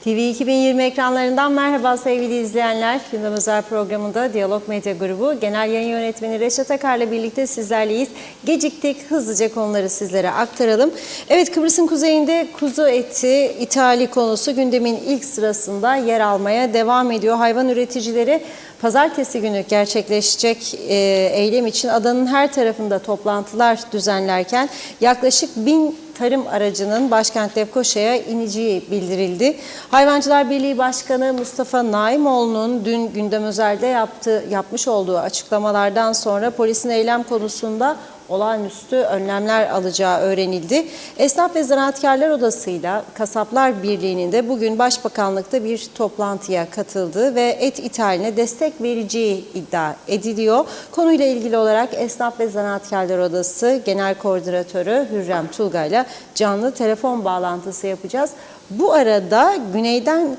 TV 2020 ekranlarından merhaba sevgili izleyenler. Gündem Özel programında Diyalog Medya Grubu Genel Yayın Yönetmeni Reşat Akar'la birlikte sizlerleyiz. Geciktik, hızlıca konuları sizlere aktaralım. Evet, Kıbrıs'ın kuzeyinde kuzu eti ithali konusu gündemin ilk sırasında yer almaya devam ediyor. Hayvan üreticileri pazartesi günü gerçekleşecek eylem için adanın her tarafında toplantılar düzenlerken yaklaşık 1000 tarım aracının başkent Lefkoşa'ya ineceği bildirildi. Hayvancılar Birliği Başkanı Mustafa Naimoğlu'nun dün Gündem Özel'de yapmış olduğu açıklamalardan sonra polisin eylem konusunda olağanüstü önlemler alacağı öğrenildi. Esnaf ve Zanaatkarlar Odası'yla Kasaplar Birliği'nin de bugün Başbakanlık'ta bir toplantıya katıldığı ve et ithaline destek vereceği iddia ediliyor. Konuyla ilgili olarak Esnaf ve Zanaatkarlar Odası Genel Koordinatörü Hürrem Tulga'yla canlı telefon bağlantısı yapacağız. Bu arada güneyden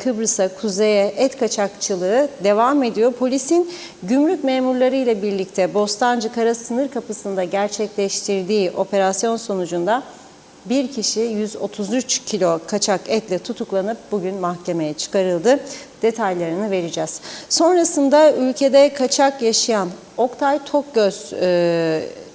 Kıbrıs'a, kuzeye et kaçakçılığı devam ediyor. Polisin gümrük memurları ile birlikte Bostancı Kara Sınır Kapısı'nda gerçekleştirdiği operasyon sonucunda bir kişi 133 kilo kaçak etle tutuklanıp bugün mahkemeye çıkarıldı. Detaylarını vereceğiz. Sonrasında ülkede kaçak yaşayan Oktay Tokgöz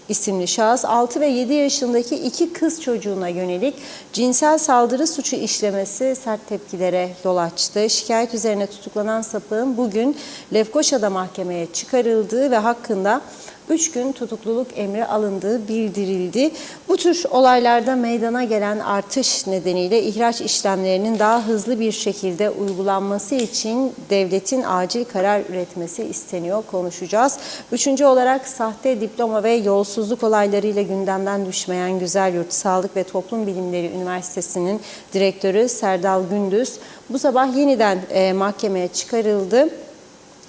isimli şahıs 6 ve 7 yaşındaki iki kız çocuğuna yönelik cinsel saldırı suçu işlemesi sert tepkilere yol açtı. Şikayet üzerine tutuklanan sapığın bugün Lefkoşa'da mahkemeye çıkarıldığı ve hakkında 3 gün tutukluluk emri alındığı bildirildi. Bu tür olaylarda meydana gelen artış nedeniyle ihraç işlemlerinin daha hızlı bir şekilde uygulanması için devletin acil karar üretmesi isteniyor. Konuşacağız. Üçüncü olarak sahte diploma ve yolsuzluk olaylarıyla gündemden düşmeyen Güzelyurt Sağlık ve Toplum Bilimleri Üniversitesi'nin direktörü Serdal Gündüz bu sabah yeniden mahkemeye çıkarıldı.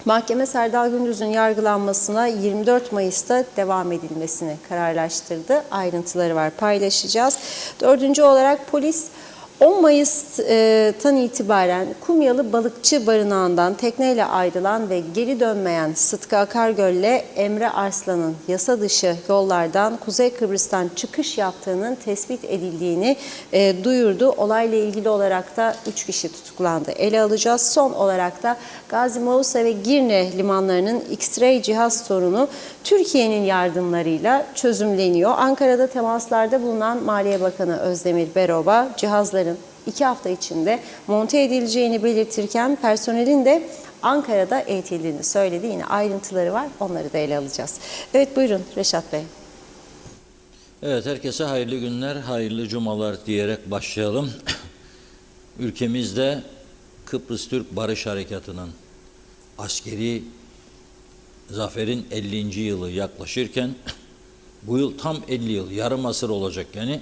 Mahkeme Serdal Gündüz'ün yargılanmasına 24 Mayıs'ta devam edilmesini kararlaştırdı. Ayrıntıları var, paylaşacağız. Dördüncü olarak polis 10 Mayıs'tan itibaren Kumyalı Balıkçı Barınağı'ndan tekneyle ayrılan ve geri dönmeyen Sıtkı Akargöl ile Emre Arslan'ın yasa dışı yollardan Kuzey Kıbrıs'tan çıkış yaptığının tespit edildiğini duyurdu. Olayla ilgili olarak da 3 kişi tutuklandı. Ele alacağız. Son olarak da Gazi Mausa ve Girne limanlarının X-ray cihaz sorunu Türkiye'nin yardımlarıyla çözümleniyor. Ankara'da temaslarda bulunan Maliye Bakanı Özdemir Beroba cihazların 2 hafta içinde monte edileceğini belirtirken personelin de Ankara'da eğitildiğini söyledi. Yine ayrıntıları var. Onları da ele alacağız. Evet, buyurun Reşat Bey. Evet, herkese hayırlı günler, hayırlı cumalar diyerek başlayalım. Ülkemizde Kıbrıs Türk Barış Harekatı'nın askeri zaferin 50. yılı yaklaşırken bu yıl tam 50 yıl, yarım asır olacak yani.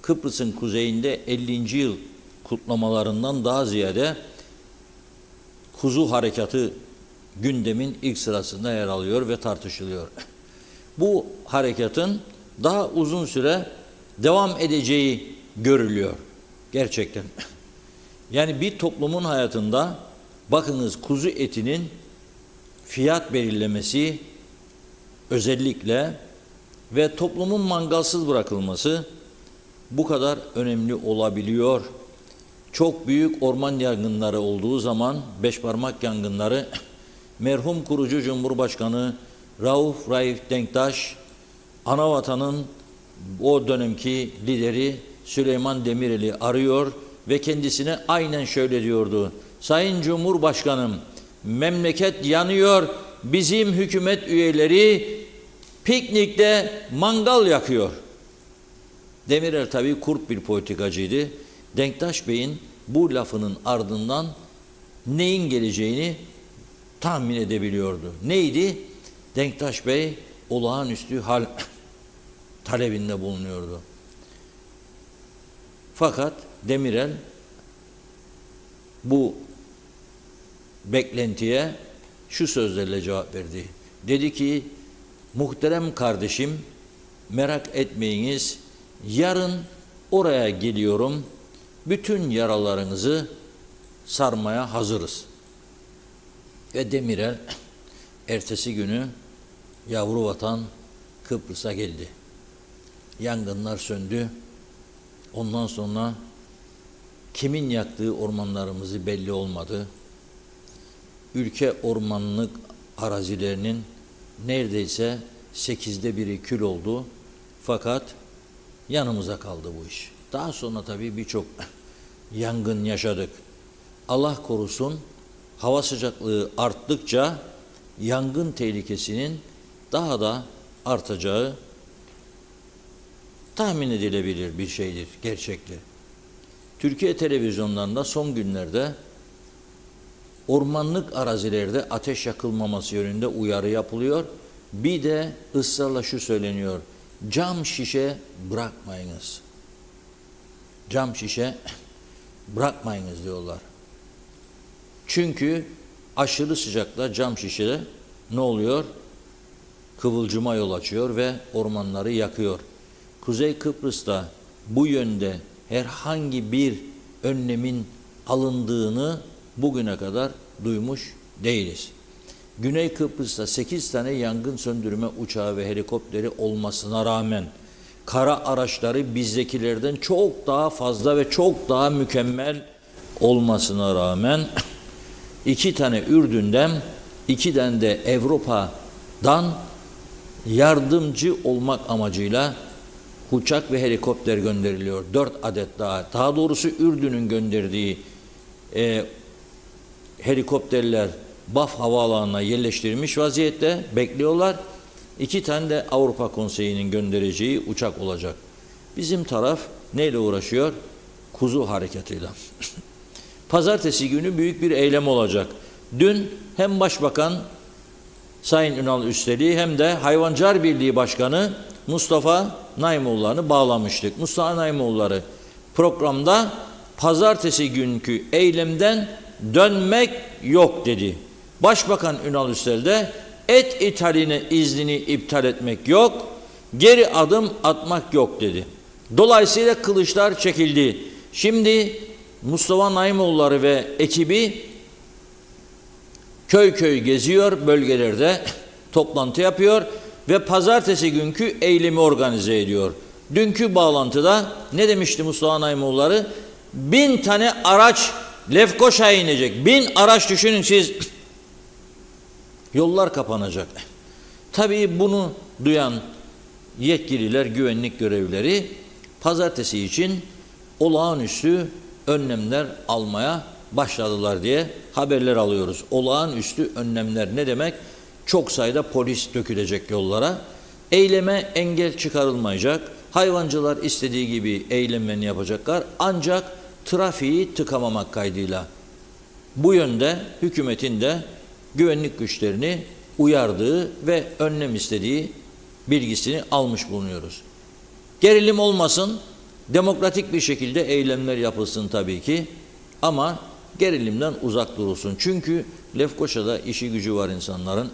Kıbrıs'ın kuzeyinde 50. yıl kutlamalarından daha ziyade Kuzu Harekatı gündemin ilk sırasında yer alıyor ve tartışılıyor. Bu harekatın daha uzun süre devam edeceği görülüyor gerçekten. Yani bir toplumun hayatında bakınız, kuzu etinin fiyat belirlemesi özellikle ve toplumun mangalsız bırakılması bu kadar önemli olabiliyor. Çok büyük orman yangınları olduğu zaman, beşparmak yangınları, merhum kurucu Cumhurbaşkanı Rauf Denktaş, Anavatan'ın o dönemki lideri Süleyman Demirel'i arıyor ve kendisine aynen şöyle diyordu: Sayın Cumhurbaşkanım, memleket yanıyor, bizim hükümet üyeleri piknikte mangal yakıyor. Demirel tabii kurt bir politikacıydı. Denktaş Bey'in bu lafının ardından neyin geleceğini tahmin edebiliyordu. Neydi? Denktaş Bey olağanüstü hal talebinde bulunuyordu. Fakat Demirel bu beklentiye şu sözlerle cevap verdi. Dedi ki, muhterem kardeşim, merak etmeyiniz, yarın oraya geliyorum, bütün yaralarınızı sarmaya hazırız. Ve Demirel ertesi günü yavru vatan Kıbrıs'a geldi. Yangınlar söndü. Ondan sonra kimin yaktığı ormanlarımızı belli olmadı. Ülke ormanlık arazilerinin neredeyse 1/8'i kül oldu. Fakat yanımıza kaldı bu iş. Daha sonra tabii birçok yangın yaşadık. Allah korusun, hava sıcaklığı arttıkça yangın tehlikesinin daha da artacağı tahmin edilebilir bir şeydir, gerçektir. Türkiye televizyonlarında son günlerde ormanlık arazilerde ateş yakılmaması yönünde uyarı yapılıyor. Bir de ısrarla şu söyleniyor: cam şişe bırakmayınız. Cam şişe bırakmayınız diyorlar. Çünkü aşırı sıcakta cam şişede ne oluyor? Kıvılcıma yol açıyor ve ormanları yakıyor. Kuzey Kıbrıs'ta bu yönde herhangi bir önlemin alındığını bugüne kadar duymuş değiliz. Güney Kıbrıs'ta 8 tane yangın söndürme uçağı ve helikopteri olmasına rağmen kara araçları bizdekilerden çok daha fazla ve çok daha mükemmel olmasına rağmen 2 tane Ürdün'den, 2 tane de Avrupa'dan yardımcı olmak amacıyla uçak ve helikopter gönderiliyor. 4 adet daha doğrusu Ürdün'ün gönderdiği helikopterler Baf havaalanına yerleştirilmiş vaziyette bekliyorlar. 2 tane de Avrupa Konseyi'nin göndereceği uçak olacak. Bizim taraf neyle uğraşıyor? Kuzu harekatıyla. Pazartesi günü büyük bir eylem olacak. Dün hem Başbakan Sayın Ünal Üstelik'i hem de Hayvancılar Birliği Başkanı Mustafa Naimoğulları'nı bağlamıştık. Mustafa Naimoğulları programda pazartesi günkü eylemden dönmek yok dedi. Başbakan Ünal Üstel de et ithaline iznini iptal etmek yok, geri adım atmak yok dedi. Dolayısıyla kılıçlar çekildi. Şimdi Mustafa Naimoğulları ve ekibi köy köy geziyor, bölgelerde toplantı yapıyor ve pazartesi günkü eylemi organize ediyor. Dünkü bağlantıda ne demişti Mustafa Naimoğulları? 1000 tane araç Lefkoşa'ya inecek. 1000 araç düşünün siz. Yollar kapanacak. Tabii bunu duyan yetkililer, güvenlik görevlileri pazartesi için olağanüstü önlemler almaya başladılar diye haberler alıyoruz. Olağanüstü önlemler ne demek? Çok sayıda polis dökülecek yollara. Eyleme engel çıkarılmayacak. Hayvancılar istediği gibi eylemlerini yapacaklar. Ancak trafiği tıkamamak kaydıyla. Bu yönde hükümetin de güvenlik güçlerini uyardığı ve önlem istediği bilgisini almış bulunuyoruz. Gerilim olmasın, demokratik bir şekilde eylemler yapılsın tabii ki ama gerilimden uzak durulsun. Çünkü Lefkoşa'da işi gücü var insanların,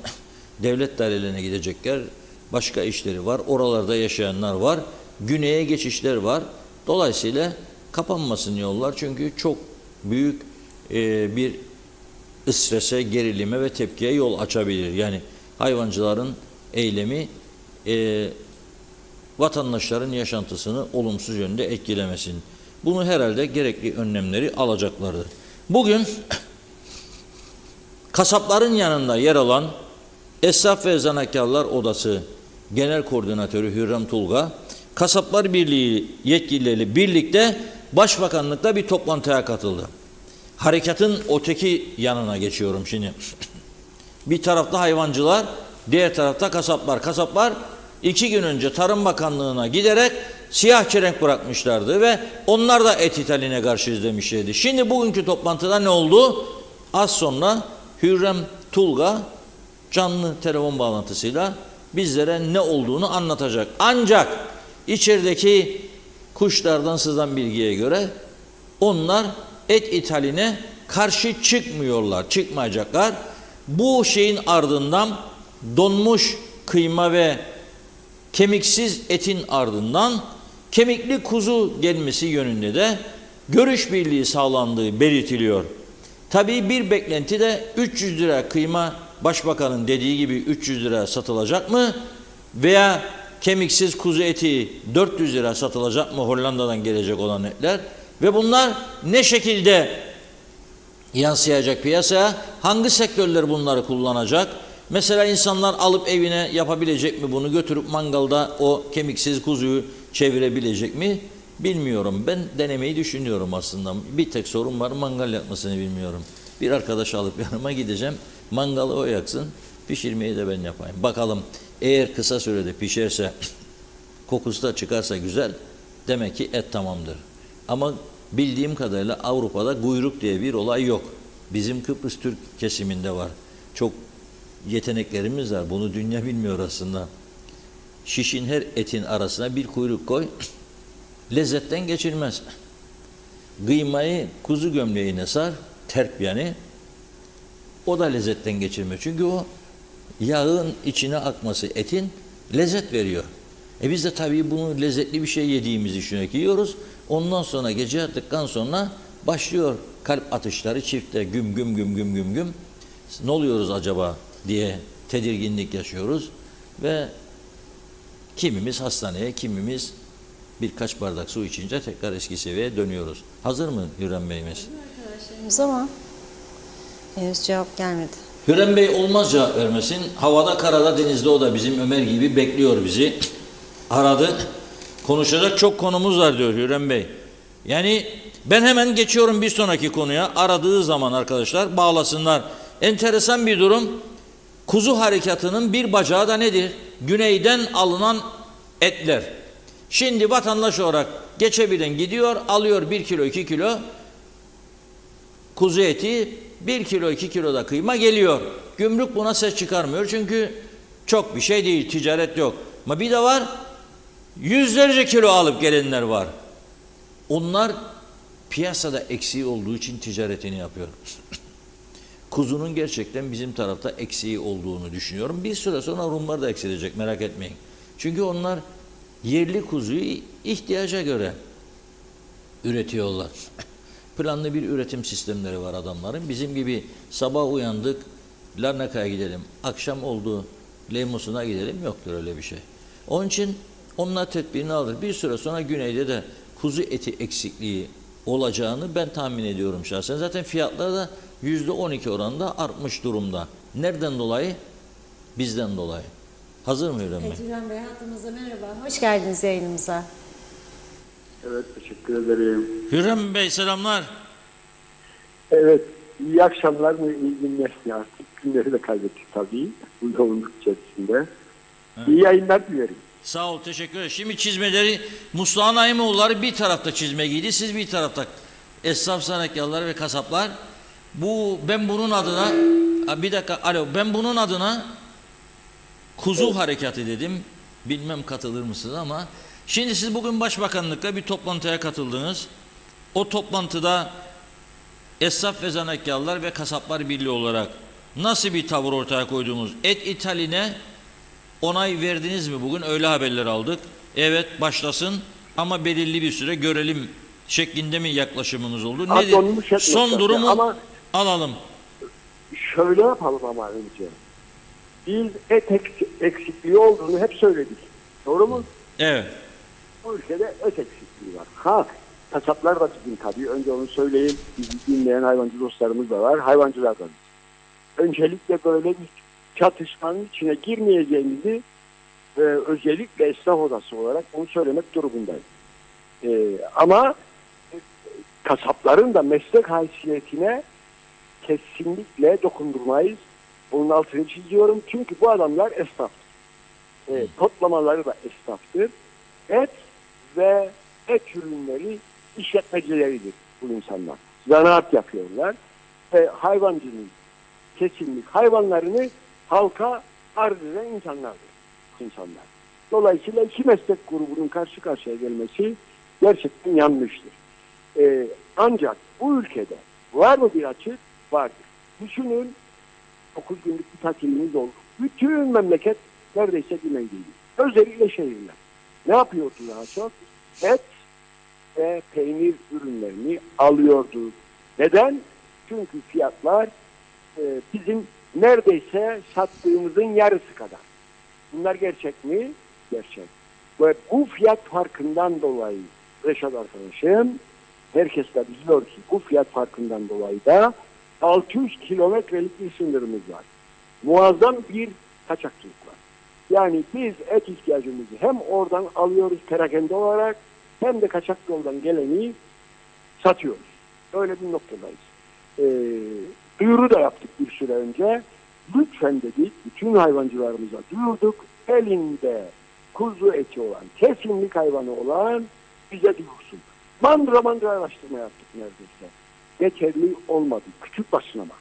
devlet dairelerine gidecekler, başka işleri var, oralarda yaşayanlar var, güneye geçişler var. Dolayısıyla kapanmasın yollar çünkü çok büyük bir strese, gerilime ve tepkiye yol açabilir. Yani hayvancıların eylemi vatandaşların yaşantısını olumsuz yönde etkilemesin. Bunu herhalde gerekli önlemleri alacaklardır. Bugün kasapların yanında yer alan Esnaf ve Zanaatkarlar Odası Genel Koordinatörü Hürrem Tulga, Kasaplar Birliği yetkilileriyle birlikte Başbakanlıkta bir toplantıya katıldı. Harekatın öteki yanına geçiyorum şimdi. Bir tarafta hayvancılar, diğer tarafta kasaplar. Kasaplar 2 gün önce Tarım Bakanlığı'na giderek siyah çelenk bırakmışlardı ve onlar da et ithaline karşıyız demişlerdi. Şimdi bugünkü toplantıda ne oldu? Az sonra Hürrem Tulga canlı telefon bağlantısıyla bizlere ne olduğunu anlatacak. Ancak içerideki kuşlardan sızan bilgiye göre onlar et ithaline karşı çıkmıyorlar, çıkmayacaklar. Bu şeyin ardından donmuş kıyma ve kemiksiz etin ardından kemikli kuzu gelmesi yönünde de görüş birliği sağlandığı belirtiliyor. Tabii bir beklenti de 300 lira kıyma Başbakanın dediği gibi 300 lira satılacak mı? Veya kemiksiz kuzu eti 400 lira satılacak mı Hollanda'dan gelecek olan etler? Ve bunlar ne şekilde yansıyacak piyasaya? Hangi sektörler bunları kullanacak? Mesela insanlar alıp evine yapabilecek mi bunu? Götürüp mangalda o kemiksiz kuzuyu çevirebilecek mi? Bilmiyorum. Ben denemeyi düşünüyorum aslında. Bir tek sorun var, mangal yakmasını bilmiyorum. Bir arkadaş alıp yanıma gideceğim. Mangalı o yaksın, pişirmeyi de ben yapayım. Bakalım, eğer kısa sürede pişerse, kokusu da çıkarsa güzel, demek ki et tamamdır. Ama bildiğim kadarıyla Avrupa'da kuyruk diye bir olay yok. Bizim Kıbrıs Türk kesiminde var. Çok yeteneklerimiz var. Bunu dünya bilmiyor aslında. Şişin her etin arasına bir kuyruk koy, lezzetten geçilmez. Kıymayı kuzu gömleğine sar, terp yani, o da lezzetten geçilmiyor. Çünkü o yağın içine akması etin lezzet veriyor. Biz de tabii bunu lezzetli bir şey yediğimizi düşünerek yiyoruz. Ondan sonra gece yattıktan sonra başlıyor kalp atışları çifte, güm güm güm güm güm güm. Ne oluyoruz acaba diye tedirginlik yaşıyoruz ve kimimiz hastaneye, kimimiz birkaç bardak su içince tekrar eski seviyeye dönüyoruz. Hazır mı Hürrem Bey'imiz? Arkadaşlarımız ama henüz cevap gelmedi. Hürrem Bey olmaz cevap vermesin. Havada, karada, denizde o da bizim Ömer gibi bekliyor bizi. Aradı. Konuşacak çok konumuz var diyor Hürrem Bey. Yani ben hemen geçiyorum bir sonraki konuya. Aradığı zaman arkadaşlar bağlasınlar. Enteresan bir durum. Kuzu harekatının bir bacağı da nedir? Güneyden alınan etler. Şimdi vatandaş olarak geçebilen gidiyor, alıyor 1 kilo 2 kilo kuzu eti, 1 kilo 2 kilo da kıyma geliyor. Gümrük buna ses çıkarmıyor çünkü çok bir şey değil, ticaret yok. Ama bir de var, yüzlerce kilo alıp gelenler var. Onlar piyasada eksiği olduğu için ticaretini yapıyor. Kuzunun gerçekten bizim tarafta eksiği olduğunu düşünüyorum. Bir süre sonra Rumlar da eksilecek, merak etmeyin. Çünkü onlar yerli kuzuyu ihtiyaca göre üretiyorlar. Planlı bir üretim sistemleri var adamların. Bizim gibi sabah uyandık, Larnaka'ya gidelim, akşam oldu, Leymus'una gidelim, yoktur öyle bir şey. Onun için onlar tedbirini alır. Bir süre sonra güneyde de kuzu eti eksikliği olacağını ben tahmin ediyorum şahsen. Zaten fiyatlar da %12 oranında artmış durumda. Nereden dolayı? Bizden dolayı. Hazır mı Hürrem Bey? Evet, Hürrem Bey hattımızda, merhaba. Hoş geldiniz yayınımıza. Evet, teşekkür ederim. Hürrem Bey selamlar. Evet, iyi akşamlar mı, iyi günler ya. Artık günleri de kaybettik tabii bu yoğunluk içerisinde. Evet. İyi yayınlar dilerim. Sağ ol, teşekkür ederim. Şimdi çizmeleri, Mustafa Naimoğulları bir tarafta çizme giydi, siz bir tarafta esnaf sanatkarları ve kasaplar. Ben bunun adına, bir dakika, alo, ben bunun adına kuzu harekatı dedim. Bilmem katılır mısınız ama şimdi siz bugün Başbakanlık'ta bir toplantıya katıldınız. O toplantıda Esnaf ve Zanaatkarlar ve Kasaplar Birliği olarak nasıl bir tavır ortaya koydunuz? Et ithaline onay verdiniz mi bugün? Öyle haberler aldık. Evet başlasın ama belirli bir süre görelim şeklinde mi yaklaşımınız oldu? Nedir? Son durumu ama alalım. Şöyle yapalım ama önce. Biz et eksikliği olduğunu hep söyledik. Doğru mu? Evet. O ülkede et eksikliği var. Kasaplar da bizim tabii. Önce onu söyleyeyim. Bizi dinleyen hayvancı dostlarımız da var. Hayvancılardan. Öncelikle böyle bir çatışmanın içine girmeyeceğimizi özellikle esnaf odası olarak onu söylemek durumundayım. Ama kasapların da meslek haysiyetine kesinlikle dokundurmayız. Bunun altını çiziyorum. Çünkü bu adamlar esnaftır. Toplamaları da esnaftır. Et ve et ürünleri işletmecileridir bu insanlar. Zanaat yapıyorlar. Hayvancının kesimlik hayvanlarını halka arz eden insanlar. Dolayısıyla iki meslek grubunun karşı karşıya gelmesi gerçekten yanlıştır. Ancak bu ülkede var mı bir açık? Vardır. Düşünün 9 günlük bir tatilimiz oldu. Bütün memleket neredeyse güneydeydi. Özellikle şehirler. Ne yapıyordu daha çok? Et ve peynir ürünlerini alıyordu. Neden? Çünkü fiyatlar bizim neredeyse sattığımızın yarısı kadar. Bunlar gerçek mi? Gerçek. Ve bu fiyat farkından dolayı Reşat arkadaşım herkes de biliyor ki bu fiyat farkından dolayı da 600 kilometrelik bir sınırımız var. Muazzam bir kaçakçılık var. Yani biz et ihtiyacımızı hem oradan alıyoruz perakende olarak hem de kaçak yoldan geleni satıyoruz. Öyle bir noktadayız. Duyuru da yaptık bir süre önce. Lütfen dedik, bütün hayvancılarımıza duyurduk. Elinde kuzu eti olan, kesimlik hayvanı olan bize duyursun. Mandıra araştırma yaptık neredeyse. Geçerli olmadı. Küçük başlama.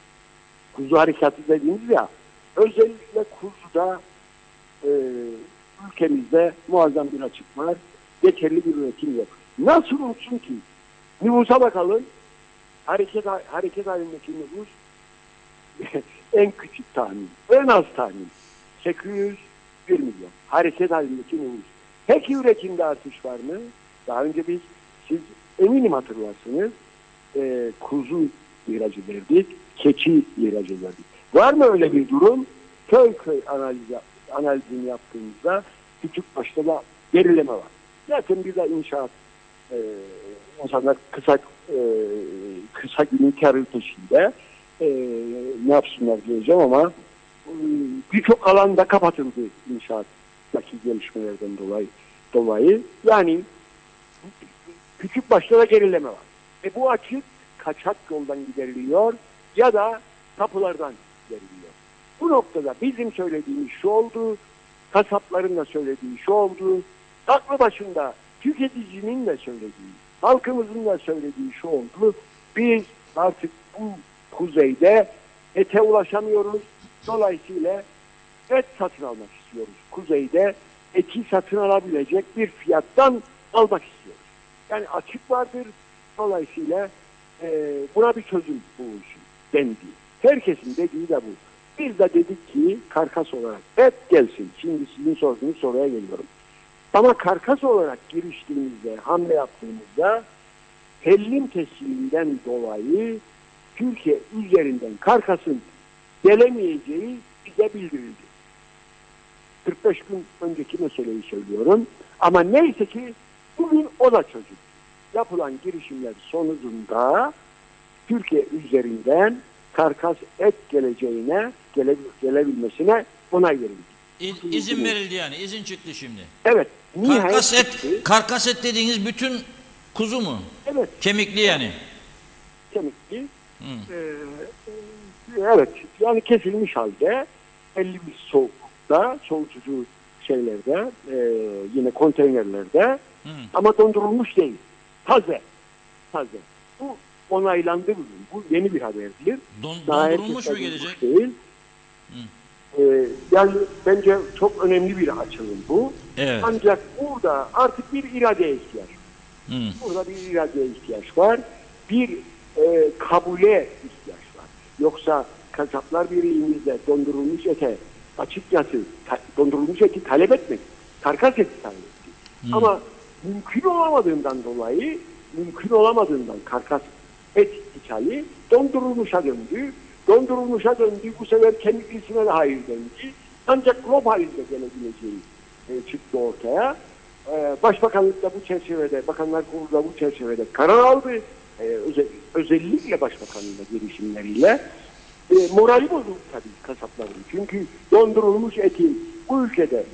Kuzu harekatı dediğimiz ya, özellikle kuzuda ülkemizde muazzam bir açık var. Geçerli bir üretim yok. Nasıl olsun ki? Nüfusa bakalım. Hareket halindeki nüfus en küçük tahmin, en az tahmin 801 milyon. Hareket halindeki nüfus. Peki üretimde artış var mı? Daha önce siz eminim hatırlarsınız, kuzu ihracı verdik, keçi ihracı verdik. Var mı öyle bir durum? Köy analizini yaptığımızda küçük başta da gerileme var. Zaten bir de inşaat insanlar kısa günün karı peşinde ne yapsınlar diyeceğim ama birçok alanda kapatıldı inşaattaki gelişmelerden dolayı. Yani küçük başta da gerileme var. Bu açık kaçak yoldan gideriliyor ya da kapılardan gideriliyor. Bu noktada bizim söylediğimiz şu oldu, kasapların da söylediği şu oldu, aklı başında tüketicinin de söylediği, halkımızın da söylediği şu oldu. Biz artık bu kuzeyde ete ulaşamıyoruz. Dolayısıyla et satın almak istiyoruz. Kuzeyde eti satın alabilecek bir fiyattan almak istiyoruz. Yani açık vardır. Dolayısıyla buna bir çözüm bulunsun dendi. Herkesin dediği de bu. Biz de dedik ki karkas olarak et gelsin. Şimdi sizin sorduğunuz soruya geliyorum. Ama karkas olarak giriştiğimizde, hamle yaptığımızda hellim tescilinden dolayı Türkiye üzerinden karkasın gelemeyeceği bize bildirildi. 45 gün önceki meseleyi söylüyorum. Ama neyse ki bugün o da çözüldü. Yapılan girişimler sonucunda Türkiye üzerinden karkas et gelebilmesine onay verildi. İzin verildi yani. İzin çıktı şimdi. Evet. Karkas et dediğiniz bütün kuzu mu? Evet. Kemikli yani. Kemikli. Evet. Yani kesilmiş halde 51 soğukta, soğutucu şeylerde, yine konteynerlerde ama dondurulmuş değil. Taze. Bu onaylandı bugün. Bu yeni bir haberdir. Dondurulmuş mu gelecek? Değil. Yani bence çok önemli bir açılım bu. Evet. Ancak burada artık bir iradeye ihtiyaç var. Burada bir iradeye ihtiyaç var. Bir kabule ihtiyaç var. Yoksa kasaplar birliğimizde dondurulmuş ete açıkçası dondurulmuş eti talep etmek, karkas eti talep etmek. Ama mümkün olamadığından karkas et ithali dondurulmuşa döndü. Bu sefer kemiklisine de hayır dendi. Ancak glob halinde gelebileceği çıktı ortaya. Başbakanlık da bu çerçevede, Bakanlar Kurulu da bu çerçevede karar aldı. Özellikle Başbakanlığı girişimleriyle. Morali bozuldu tabii kasapların. Çünkü dondurulmuş etin bu ülkede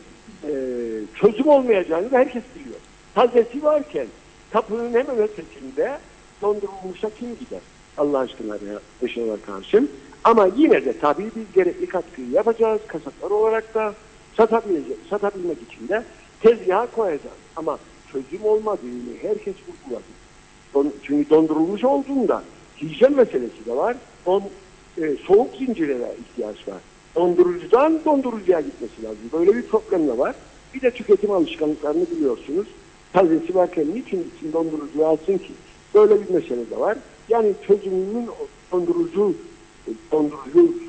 çözüm olmayacağını da herkes biliyor. Tazesi varken kapının hemen ötesinde dondurulmuşa kim gider? Allah aşkına yaşanar karşım. Ama yine de tabii biz gerekli katkıyı yapacağız. Kasaplar olarak da satabilmek için de tezgaha koyacağız. Ama çözüm olmadığını herkes vurguladı. Çünkü dondurulmuş olduğunda hijyen meselesi de var. Soğuk zincirlere ihtiyaç var. Dondurucudan dondurucuya gitmesi lazım. Böyle bir problem de var. Bir de tüketim alışkanlıklarını biliyorsunuz. Tazesi varken niçin dondurucuya alsın ki? Böyle bir mesele de var. Yani çözümünün dondurucu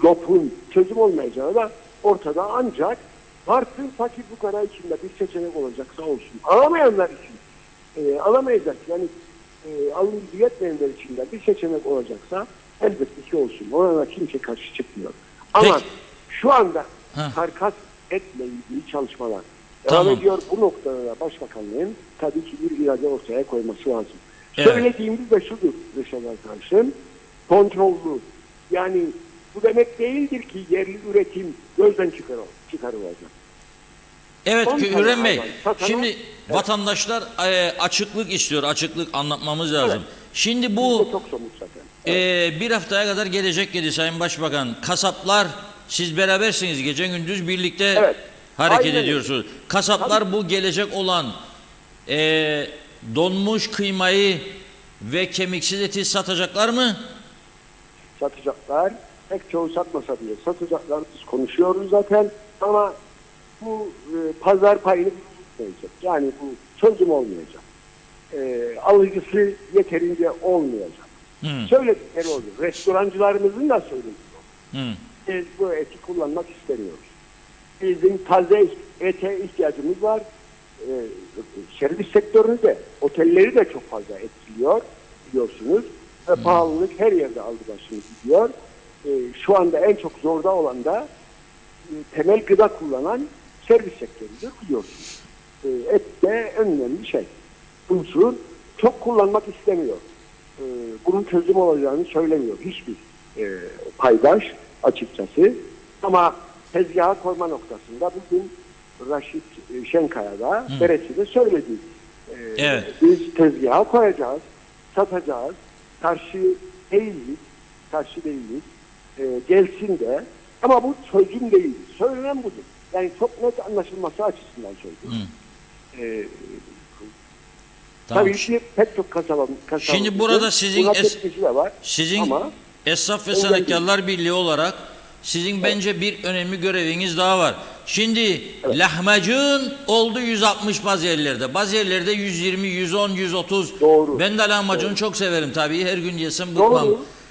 lopun çözüm olmayacağı da ortada, ancak varsın fakir fukara içinde bir seçenek olacaksa olsun. Alamayanlar için alamayacak yani alım gücü yetmeyenler için de bir seçenek olacaksa elbette ki olsun. Ona da kimse karşı çıkmıyor. Ama şu anda karkas etle ilgili çalışmalar devam ediyor. Bu noktada da Başbakanlığın tabii ki bir irade ortaya koyması lazım. Evet. Söylediğimiz de şudur Reşat arkadaşım. Kontrollü. Yani bu demek değildir ki yerli üretim gözden çıkarılacak. Evet 10 tane Hürrem Bey, hayvan satana- şimdi Evet. vatandaşlar açıklık istiyor, açıklık anlatmamız lazım. Evet. Şimdi Bu bu çok somut zaten. bir haftaya kadar gelecek dedi Sayın Başbakan. Kasaplar, siz berabersiniz, gece gündüz birlikte Evet. hareket Aynen öyle. ediyorsunuz. Kasaplar bu gelecek olan donmuş kıymayı ve kemiksiz eti satacaklar mı? Satacaklar. Pek çoğu satmasa bile satacaklar. Biz konuşuyoruz zaten. Ama bu pazar payını tutmayacak. Yani bu çözüm olmayacak. Alıcısı yeterince olmayacak. Söyledikleri oluyor. Restorancılarımızın da söylediği oluyor. Biz bu eti kullanmak istemiyoruz. Bizim taze ete ihtiyacımız var. Servis sektörünü de, otelleri de çok fazla etkiliyor biliyorsunuz. Ve pahalılık her yerde aldı başını gidiyor. Şu anda en çok zorda olan da temel gıda kullanan servis sektörüdür biliyorsunuz. Et de en önemli şey. Unsur çok kullanmak istemiyor. Bunun çözüm olacağını söylemiyor hiçbir paydaş açıkçası. Ama tezgaha koyma noktasında bugün Raşit Şenkaya'da Beresi de söyledi. Evet. Biz tezgaha koyacağız, satacağız. Karşı değiliz. Gelsin de. Ama bu çözüm değil. Söylenen budur. Yani çok net anlaşılması açısından söylüyorum. Tamam. Tabii ki pek çok kasaba Şimdi burada sizin buna tepkisi de var. sizin Ama Esnaf ve engel Sanatkarlar Birliği olarak sizin bence bir önemli göreviniz daha var. Şimdi lahmacun oldu 160 bazı yerlerde. Bazı yerlerde 120, 110, 130. Doğru. Ben de lahmacunu çok severim tabii. Her gün yesem bıkmam.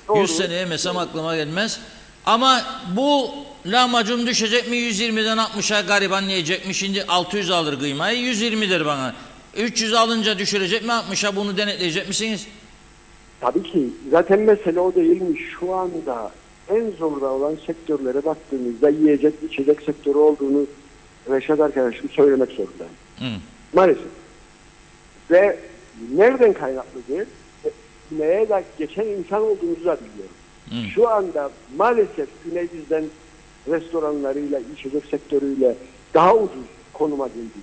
Doğru. 100 sene yemesem aklıma gelmez. Ama bu lahmacun düşecek mi 120'den 60'a gariban yiyecek mi? Şimdi 600 alır kıymayı 120'dir bana. 300 alınca düşürecek mi 60'a, bunu denetleyecek misiniz? tabii ki zaten mesele o değil mi? Şu anda en zorda olan sektörlere baktığımızda yiyecek, içecek sektörü olduğunu Reşat arkadaşım söylemek zorundayım. Maalesef. Ve nereden kaynaklıdır? Neye de geçen insan olduğumuzu da biliyorum. Şu anda maalesef Güney bizden restoranlarıyla, içecek sektörüyle daha ucuz konuma geldi.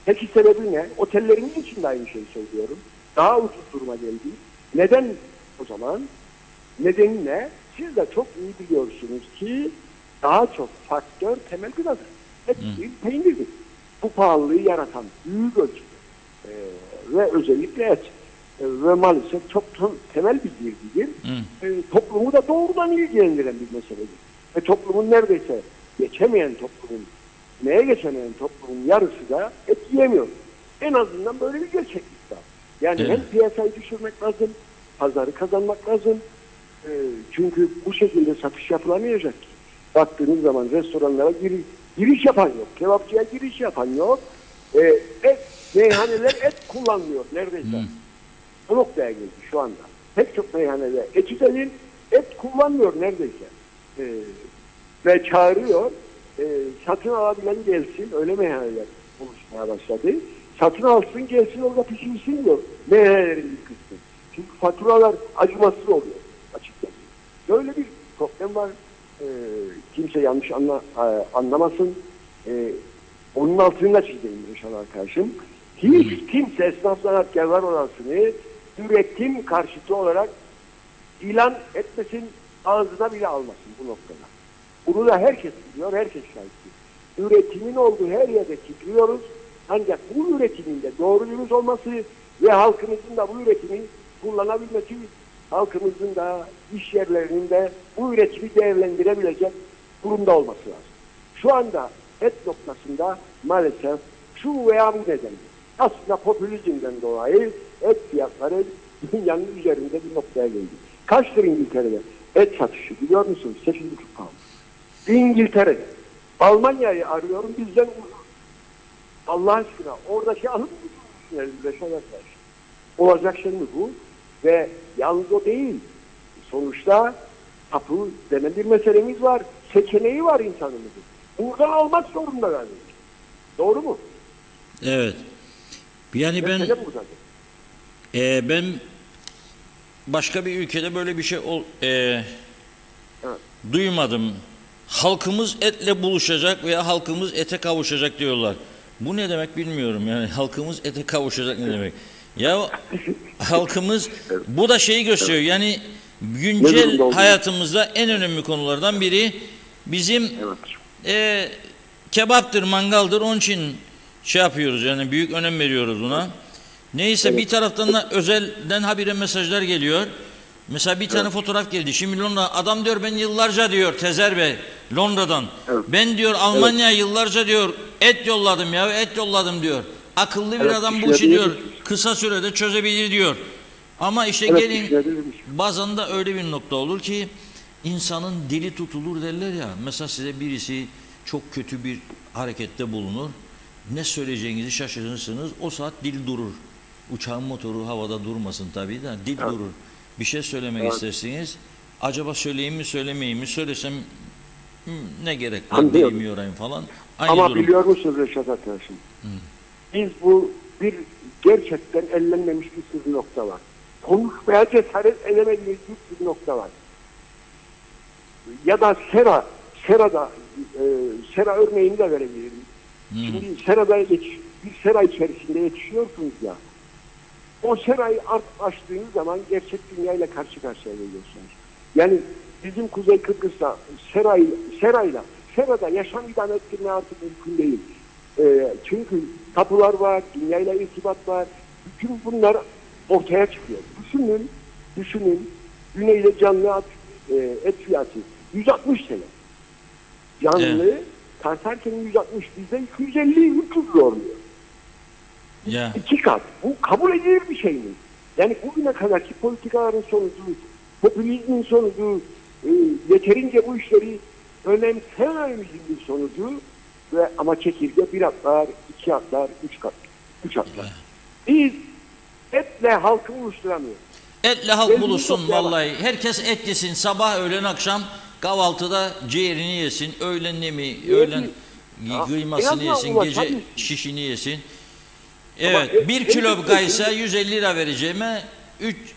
Peki sebebi ne? Otellerimiz için de aynı şeyi söylüyorum. Daha ucuz duruma geldi. Neden o zaman? Nedeni ne? Siz de çok iyi biliyorsunuz ki daha çok faktör temel gıdadır. Et değil, peynirdir. Bu pahalılığı yaratan büyük ölçüde ve özellikle et ve maalesef çok temel bir girdidir. Toplumu da doğrudan ilgilendiren bir meseledir. Ve toplumun neredeyse geçemeyen toplumun yarısı da et yiyemiyor. En azından böyle bir gerçeklik var. Yani Evet. hem piyasayı düşürmek lazım, pazarı kazanmak lazım. Çünkü bu şekilde satış yapılamayacak. Baktığınız zaman restoranlara giriş yapan yok. Kebapçıya giriş yapan yok. Meyhaneler et kullanmıyor neredeyse. O noktaya geldi şu anda. Pek çok meyhaneler eti değil, et kullanmıyor neredeyse. Ve çağırıyor. Satın alabilen gelsin. Öyle meyhaneler oluşmaya başladı. Satın alsın gelsin orada pişirsin diyor. Meyhanelerin bir kısmı. Çünkü faturalar acımasız oluyor açıkçası. Böyle bir problem var. Kimse yanlış anlamasın. Onun altını da çizeyim Reşat arkadaşım. Hiç kimse esnaf sanatkarlar odasını üretim karşıtı olarak ilan etmesin, ağzına bile almasın bu noktada. Bunu da herkes biliyor, herkes şahit. Üretimin olduğu her yerde titriyoruz. Ancak bu üretimin de doğru dürüst olması ve halkımızın da bu üretimi kullanabilmesi, halkımızın da iş yerlerinin de bu üretimi değerlendirebilecek durumda olması lazım. Şu anda et noktasında maalesef şu veya bu nedenle aslında popülizmden dolayı et fiyatları dünyanın üzerinde bir noktaya geldi. Kaçtır İngiltere'de et satışı biliyor musunuz? 8,5 pound. İngiltere'de. Almanya'yı arıyorum bizden Allah aşkına oradaki alım Reşat arkadaş. Olacak şey mi bu? Ve yalnız o değil. Sonuçta tapu denen bir meselemiz var. Seçeneği var insanımızın. Buradan almak zorunda yani. Doğru mu? Evet. Yani Mesele burada. ben başka bir ülkede böyle bir şey duymadım. Halkımız etle buluşacak veya halkımız ete kavuşacak diyorlar. Bu ne demek bilmiyorum. Yani halkımız ete kavuşacak ne demek? Ya halkımız, bu da şeyi gösteriyor. Yani güncel hayatımızda en önemli konulardan biri bizim kebaptır, mangaldır. Onun için şey yapıyoruz, yani büyük önem veriyoruz buna. Neyse, bir taraftan da özelden habire mesajlar geliyor. Mesela bir tane fotoğraf geldi. Şimdi Londra adam diyor, ben yıllarca diyor Tezer Bey Londra'dan. Ben diyor Almanya yıllarca diyor et yolladım ya, et yolladım diyor. Akıllı bir adam bu işi diyor kısa sürede çözebilir diyor. Ama işte gelin bazen de öyle bir nokta olur ki insanın dili tutulur derler ya. Mesela size birisi çok kötü bir harekette bulunur. Ne söyleyeceğinizi şaşırırsınız. O saat dil durur. Uçağın motoru havada durmasın tabii de dil durur. Bir şey söylemek istersiniz. Acaba söyleyeyim mi söylemeyeyim mi? Söylesem ne gerek var, bilmiyorum falan. Aynı ama durum. biliyor musunuz Reşat arkadaşım? Biz bu bir gerçekten ellenmemiş bir sürü nokta var. Konuşmaya cesaret edemediğimiz bir sürü nokta var. Ya da sera örneğini de verebilirim. Şimdi bir sera içerisinde yetişiyorsunuz ya. O serayı açtığınız zaman gerçek dünyayla karşı karşıya geliyorsunuz. Yani bizim Kuzey Kıbrıs'ta serada yaşam idame ettirme artık mümkün değil. Çünkü tapular var, dünyayla irtibat var. Bütün bunlar ortaya çıkıyor. Düşünün, güneyde canlı et fiyatı 160 sene. Canlı tartarken 160, bizde 250-300 oluyor. Yeah. 2 kat. Bu kabul edilir bir şey mi? Yani bugüne kadarki politikaların sonucu, popülizmin sonucu, yeterince bu işleri önemsemememizin bir sonucu ama çekirge 1 atlar, 2 atlar, 3 atlar. Biz etle halkı buluşturamıyoruz. Etle halk buluşsun vallahi. Herkes et yesin. Sabah, öğlen, akşam kahvaltıda ciğerini yesin. Öğlen öğlen kıymasını yesin. Gece şişini yesin. Evet, 1 kilo kaysa 150 lira vereceğime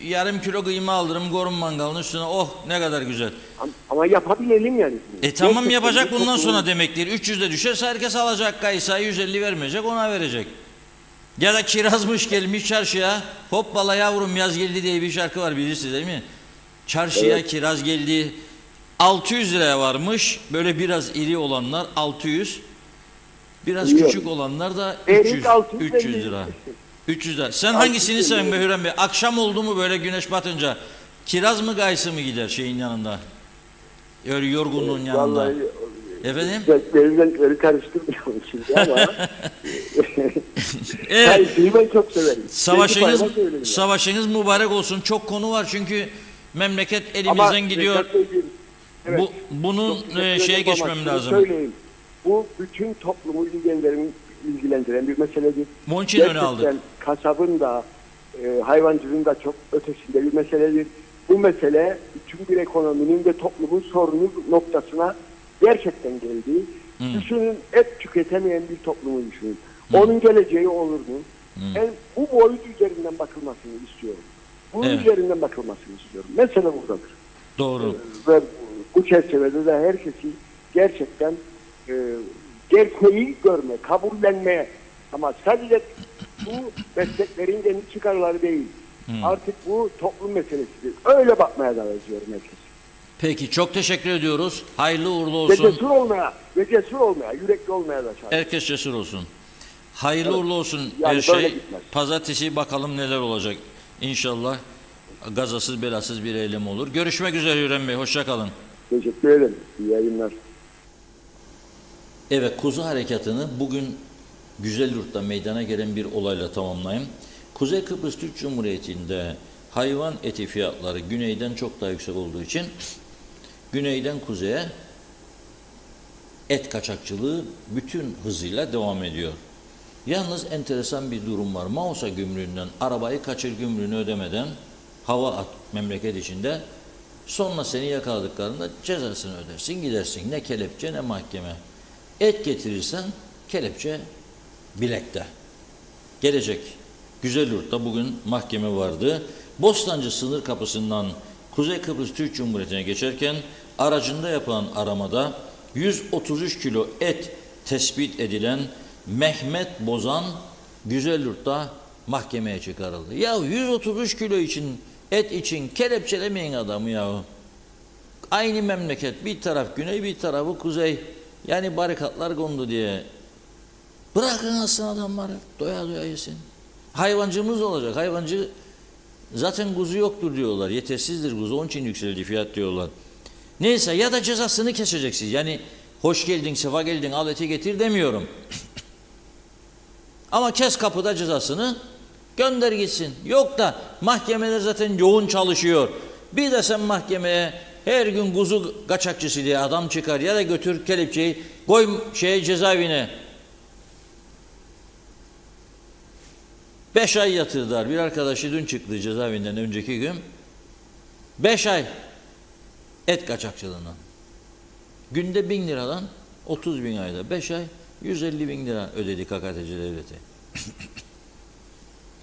yarım kilo kıyma alırım gorun mangalının üstüne. Oh ne kadar güzel. Ama yapabilelim yani. Tamam, yapacak bundan sonra demektir. 300'de düşerse herkes alacak kaysa, 150 vermeyecek, ona verecek. Ya da kirazmış gelmiş çarşıya. Hoppala yavrum yaz geldi diye bir şarkı var, bilirsiniz değil mi? Çarşıya kiraz geldi. 600 liraya varmış. Böyle biraz iri olanlar 600. Biraz küçük olanlar da 300 lira. 300 lira. Sen hangisini seviyorsun be Hürrem Bey? Akşam oldu mu böyle güneş batınca kiraz mı gaysı mı gider şeyin yanında? Öyle yorgunluğun yanında. Vallahi, efendim? Renkleri karıştırmıyorum şimdi ama evet. Ben çok severim. Savaşınız mübarek olsun. Çok konu var çünkü memleket elimizden gidiyor. Evet, bunun şeye geçmem lazım. Söyleyeyim. Bu bütün toplumu ilgilendiren bir meseledir. Bunun için öne aldık. Kasabın da hayvancılığın da çok ötesinde bir meseledir. Bu mesele bütün bir ekonominin ve toplumun sorunu noktasına gerçekten geldi. Düşünün, et tüketemeyen bir toplumu düşünün. Onun geleceği olur mu? Bu boyut üzerinden bakılmasını istiyorum. Bunun üzerinden bakılmasını istiyorum. Mesele buradadır. Doğru. Ve bu çerçevede de herkesi gerçekten gerçeği görme, kabullenmeye, ama sadece bu mesleklerin kendi çıkarları değil. Artık bu toplum meselesidir. Öyle bakmaya da yazıyorum herkes. Peki, çok teşekkür ediyoruz. Hayırlı uğurlu olsun. Ve cesur olmaya, yürekli olmaya da çağırıyorum. Herkes cesur olsun. Hayırlı uğurlu olsun her şey. Pazartesi bakalım neler olacak. İnşallah gazasız belasız bir eylem olur. Görüşmek üzere Hürrem Bey. Hoşça kalın. Teşekkür ederim. İyi yayınlar. Evet, kuzu harekatını bugün Güzelyurt'ta meydana gelen bir olayla tamamlayayım. Kuzey Kıbrıs Türk Cumhuriyeti'nde hayvan eti fiyatları güneyden çok daha yüksek olduğu için güneyden kuzeye et kaçakçılığı bütün hızıyla devam ediyor. Yalnız enteresan bir durum var. Mausa gümrüğünden arabayı kaçır gümrüğünü ödemeden hava at memleket içinde. Sonra seni yakaladıklarında cezasını ödersin, gidersin. Ne kelepçe ne mahkeme. Et getirirsen kelepçe bilekte. Gelecek. Güzelyurt'ta bugün mahkeme vardı. Bostancı sınır kapısından Kuzey Kıbrıs Türk Cumhuriyeti'ne geçerken aracında yapılan aramada 133 kilo et tespit edilen Mehmet Bozan Güzelyurt'ta mahkemeye çıkarıldı. Ya 133 kilo için, et için kelepçelemeyin adamı ya. Aynı memleket, bir taraf güney bir tarafı kuzey. Yani barikatlar kondu diye. Bırakın alsın adamları, doya doya yesin. Hayvancımız olacak, hayvancı zaten kuzu yoktur diyorlar, yetersizdir kuzu, onun için yükseldi fiyat diyorlar. Neyse, ya da cezasını keseceksiniz. Yani hoş geldin, sefa geldin, al eti getir demiyorum. Ama kes kapıda cezasını, gönder gitsin. Yok da mahkemeler zaten yoğun çalışıyor. Bir de sen mahkemeye her gün kuzu kaçakçısı diye adam çıkar, ya da götür kelepçeyi koy cezaevine. 5 ay yatırdılar. Bir arkadaşı dün çıktı cezaevinden önceki gün. 5 ay et kaçakçılığından. Günde 1000 liradan 30 bin ayda 5 ay 150 bin lira ödedi KKTC devleti.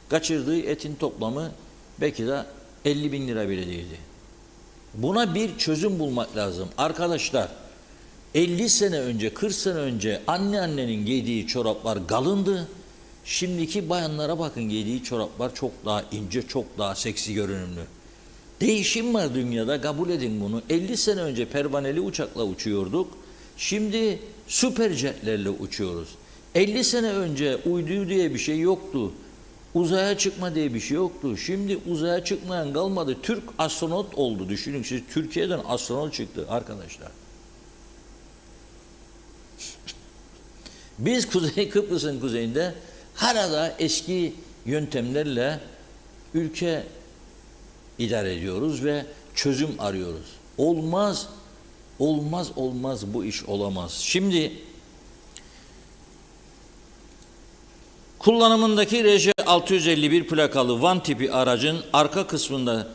Kaçırdığı etin toplamı belki de 50 bin lira bile değildi. Buna bir çözüm bulmak lazım. Arkadaşlar, 50 sene önce, 40 sene önce anneannenin giydiği çoraplar kalındı. Şimdiki bayanlara bakın, giydiği çoraplar çok daha ince, çok daha seksi görünümlü. Değişim var dünyada, kabul edin bunu. 50 sene önce pervaneli uçakla uçuyorduk. Şimdi süper jetlerle uçuyoruz. 50 sene önce uydu diye bir şey yoktu. Uzaya çıkma diye bir şey yoktu. Şimdi uzaya çıkmayan kalmadı. Türk astronot oldu. Düşünün siz, Türkiye'den astronot çıktı arkadaşlar. Biz Kuzey Kıbrıs'ın kuzeyinde hala eski yöntemlerle ülke idare ediyoruz ve çözüm arıyoruz. Olmaz, olmaz, olmaz, bu iş olamaz. Şimdi kullanımındaki RJ651 plakalı van tipi aracın arka kısmında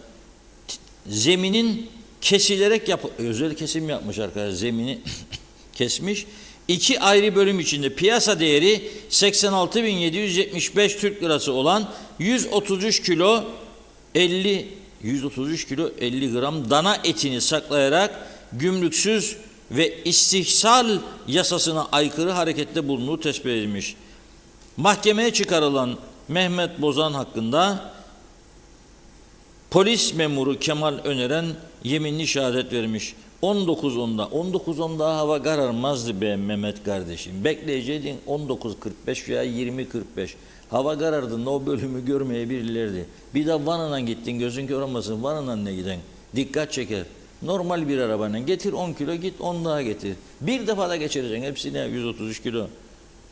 zeminin kesilerek özel kesim yapmış arkadaşlar, zemini kesmiş. 2 ayrı bölüm içinde piyasa değeri 86.775 Türk lirası olan 133 kilo 50 gram dana etini saklayarak gümrüksüz ve istihsal yasasına aykırı harekette bulunduğu tespit edilmiş. Mahkemeye çıkarılan Mehmet Bozan hakkında polis memuru Kemal Öneren yeminli şehadet vermiş. 19.10'da hava kararmazdı be Mehmet kardeşim. Bekleyeceydin 19.45 veya 20.45. Hava karardığında o bölümü görmeyebilirlerdi. Bir de Van'ına gittin, gözün kör olmasın, Van'ına ne giden? Dikkat çeker. Normal bir arabayla getir 10 kilo, git 10 daha getir. Bir defa da geçireceksin hepsine 133 kilo.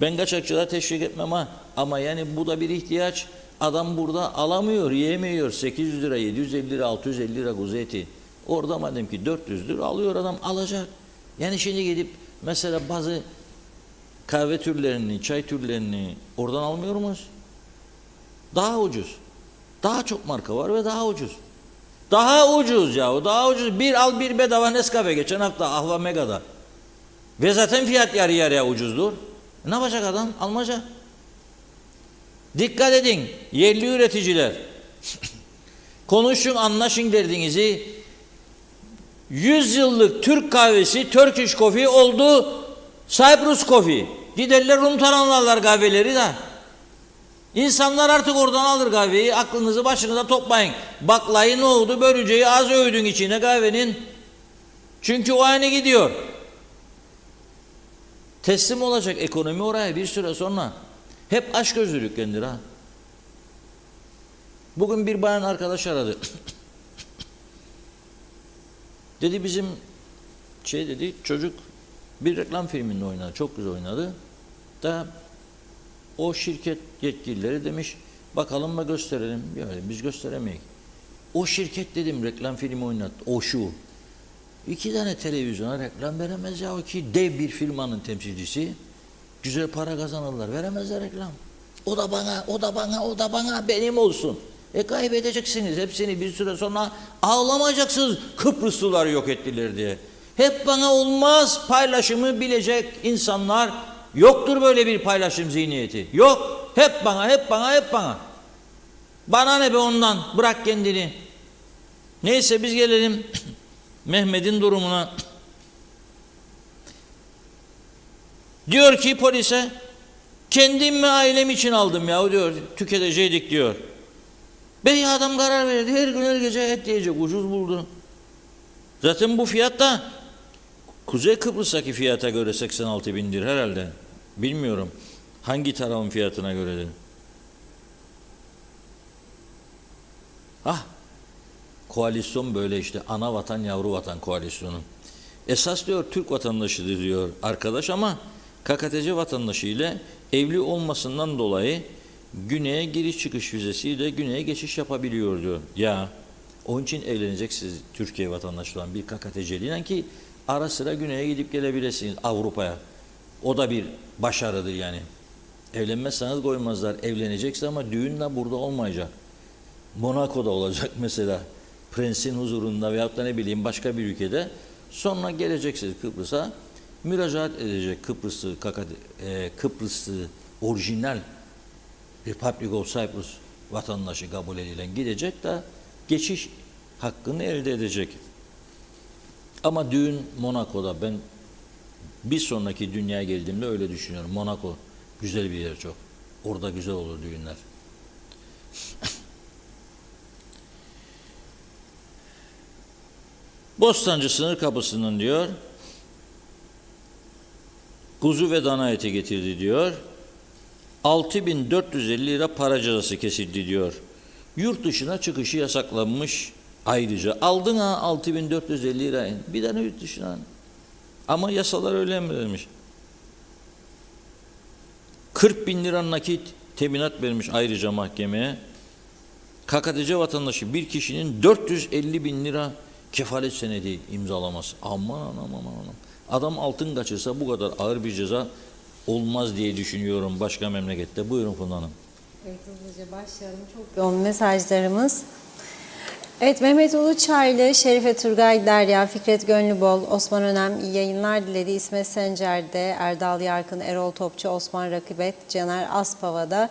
Ben kaçakçılığa teşvik etmem ama yani bu da bir ihtiyaç. Adam burada alamıyor, yiyemiyor. 800 lira, 750 lira, 650 lira kuzu eti. Orada madem ki 400 lira alıyor adam, alacak. Yani şimdi gidip mesela bazı kahve türlerini, çay türlerini oradan almıyor muyuz? Daha ucuz. Daha çok marka var ve daha ucuz. Daha ucuz yahu, daha ucuz. Bir al bir bedava Nescafe geçen hafta Ahva Mega'da. Ve zaten fiyat yarı yarıya ucuzdur. Ne yapacak adam? Almayacak. Dikkat edin yerli üreticiler. Konuşun, anlaşın derdinizi. 100 yıllık Türk kahvesi Turkish Coffee oldu Cyprus Coffee. Giderler Rum taranlarlar kahveleri de. İnsanlar artık oradan alır kahveyi. Aklınızı başınıza toplayın. Baklayı ne oldu? Börülceyi az övdün içine kahvenin. Çünkü o aynı gidiyor. Teslim olacak ekonomi oraya bir süre sonra. Hep açgözlülüklendir ha. Bugün bir bayan arkadaş aradı. Dedi bizim dedi çocuk bir reklam filminde oynadı. Çok güzel oynadı. Da o şirket yetkilileri demiş bakalım mı gösterelim. Yani biz gösteremeyiz. O şirket dedim reklam filmi oynattı. O şu. 2 tane televizyona reklam veremez ya, o ki dev bir firmanın temsilcisi. Güzel para kazanırlar. Veremezler reklam. O da bana, o da bana, o da bana benim olsun. Kaybedeceksiniz hepsini, bir süre sonra ağlamayacaksınız Kıbrıslılar yok ettiler diye. Hep bana olmaz, paylaşımı bilecek insanlar yoktur, böyle bir paylaşım zihniyeti. Yok. Hep bana, hep bana, hep bana. Bana ne be ondan, bırak kendini. Neyse biz gelelim Mehmet'in durumuna. Diyor ki polise, kendim ve ailem için aldım ya diyor, tüketecektik diyor. Bey adam karar verdi, her gün her gece et yiyecek, ucuz buldu. Zaten bu fiyat da Kuzey Kıbrıs'taki fiyata göre 86 bindir herhalde. Bilmiyorum hangi tarafın fiyatına göredir. Ah, koalisyon böyle işte, ana vatan yavru vatan koalisyonu. Esas diyor Türk vatandaşıdır diyor arkadaş ama KKTC vatandaşı ile evli olmasından dolayı güneye giriş çıkış vizesiyle güneye geçiş yapabiliyor diyor. Ya onun için evleneceksiniz Türkiye vatandaşı olan bir KKTC'liyle ki ara sıra güneye gidip gelebilirsiniz Avrupa'ya. O da bir başarıdır yani. Evlenmezseniz koymazlar. Evleneceksin ama düğün de burada olmayacak. Monaco'da olacak mesela. Prensin huzurunda veyahut da ne bileyim başka bir ülkede. Sonra geleceksiniz Kıbrıs'a. Müracaat edecek Kıbrıslı orijinal Republic of Cyprus vatandaşı kabul edilen gidecek de geçiş hakkını elde edecek. Ama düğün Monaco'da, ben bir sonraki dünyaya geldiğimde öyle düşünüyorum. Monaco güzel bir yer çok. Orada güzel olur düğünler. Bostancı sınır kapısının diyor kuzu ve dana eti getirdi diyor. 6.450 lira para cezası kesildi diyor. Yurt dışına çıkışı yasaklanmış ayrıca. Aldın ha 6.450 lira. Bir tane yurt dışına. Ama yasalar öyle emretmiş. 40.000 lira nakit teminat vermiş ayrıca mahkemeye. KKTC vatandaşı bir kişinin 450.000 lira kefalet senedi imzalaması. Aman. Adam altın kaçırsa bu kadar ağır bir ceza olmaz diye düşünüyorum başka memlekette. Buyurun Funda Hanım. Evet, hızlıca başlayalım. Çok yoğun mesajlarımız. Evet, Mehmet Uluçaylı, Şerife Turgay Derya, Fikret Gönlübol, Osman Önem iyi yayınlar diledi. İsmet Sencer'de, Erdal Yarkın, Erol Topçu, Osman Rakibet, Caner Aspava'da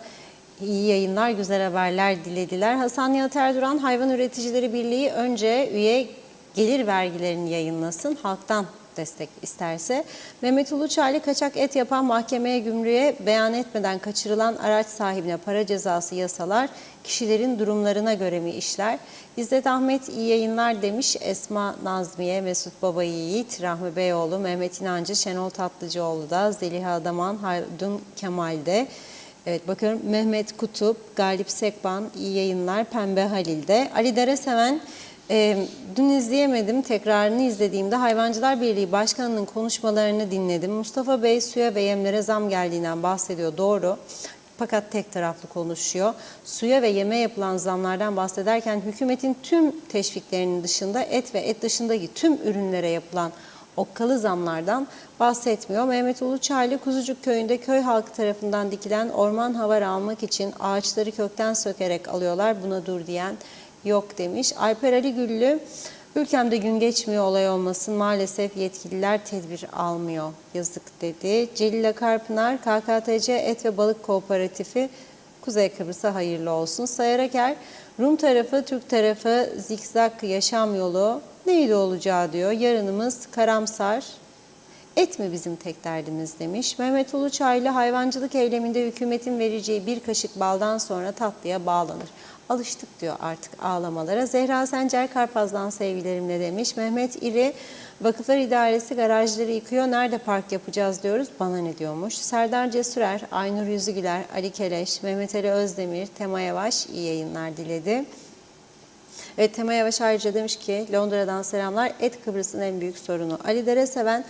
iyi yayınlar, güzel haberler dilediler. Hasan Nihat Erduran, Hayvan Üreticileri Birliği önce üye gelir vergilerini yayınlasın, halktan destek isterse. Mehmet Uluçaylı, kaçak et yapan mahkemeye gümrüğe beyan etmeden kaçırılan araç sahibine para cezası yasalar, kişilerin durumlarına göre mi işler? İzzet Ahmet iyi yayınlar demiş. Esma Nazmiye, Mesut Baba Yiğit, Rahmi Beyoğlu, Mehmet İnancı, Şenol Tatlıcıoğlu da, Zeliha Adaman, Haldun Kemal'de. Evet, bakıyorum Mehmet Kutup, Galip Sekban iyi yayınlar, Pembe Halil'de. Ali Dereseven, dün izleyemedim, tekrarını izlediğimde Hayvancılar Birliği Başkanı'nın konuşmalarını dinledim. Mustafa Bey suya ve yemlere zam geldiğinden bahsediyor, doğru. Fakat tek taraflı konuşuyor. Suya ve yeme yapılan zamlardan bahsederken hükümetin tüm teşviklerinin dışında et ve et dışındaki tüm ürünlere yapılan okkalı zamlardan bahsetmiyor. Mehmet Uluçaylı, Kuzucuk Köyü'nde köy halkı tarafından dikilen orman havarı almak için ağaçları kökten sökerek alıyorlar. Buna dur diyen yok demiş. Alper Ali Güllü, ülkemde gün geçmiyor olay olmasın, maalesef yetkililer tedbir almıyor, yazık dedi. Celil Akarpınar, KKTC Et ve Balık Kooperatifi Kuzey Kıbrıs'a hayırlı olsun. Sayar Aker, Rum tarafı, Türk tarafı zikzak yaşam yolu neydi olacağı diyor. Yarınımız karamsar. Et mi bizim tek derdimiz demiş. Mehmet Uluçaylı, hayvancılık eyleminde hükümetin vereceği bir kaşık baldan sonra tatlıya bağlanır. Alıştık diyor artık ağlamalara. Zehra Sencer, Karpaz'dan sevgilerimle demiş. Mehmet İri, Vakıflar İdaresi garajları yıkıyor, nerede park yapacağız diyoruz, bana ne diyormuş. Serdar Cesurer, Aynur Yüzügüler, Ali Keleş, Mehmet Ali Özdemir, Tema Yavaş iyi yayınlar diledi. Evet, Tema Yavaş ayrıca demiş ki Londra'dan selamlar, et Kıbrıs'ın en büyük sorunu. Ali Dereseven,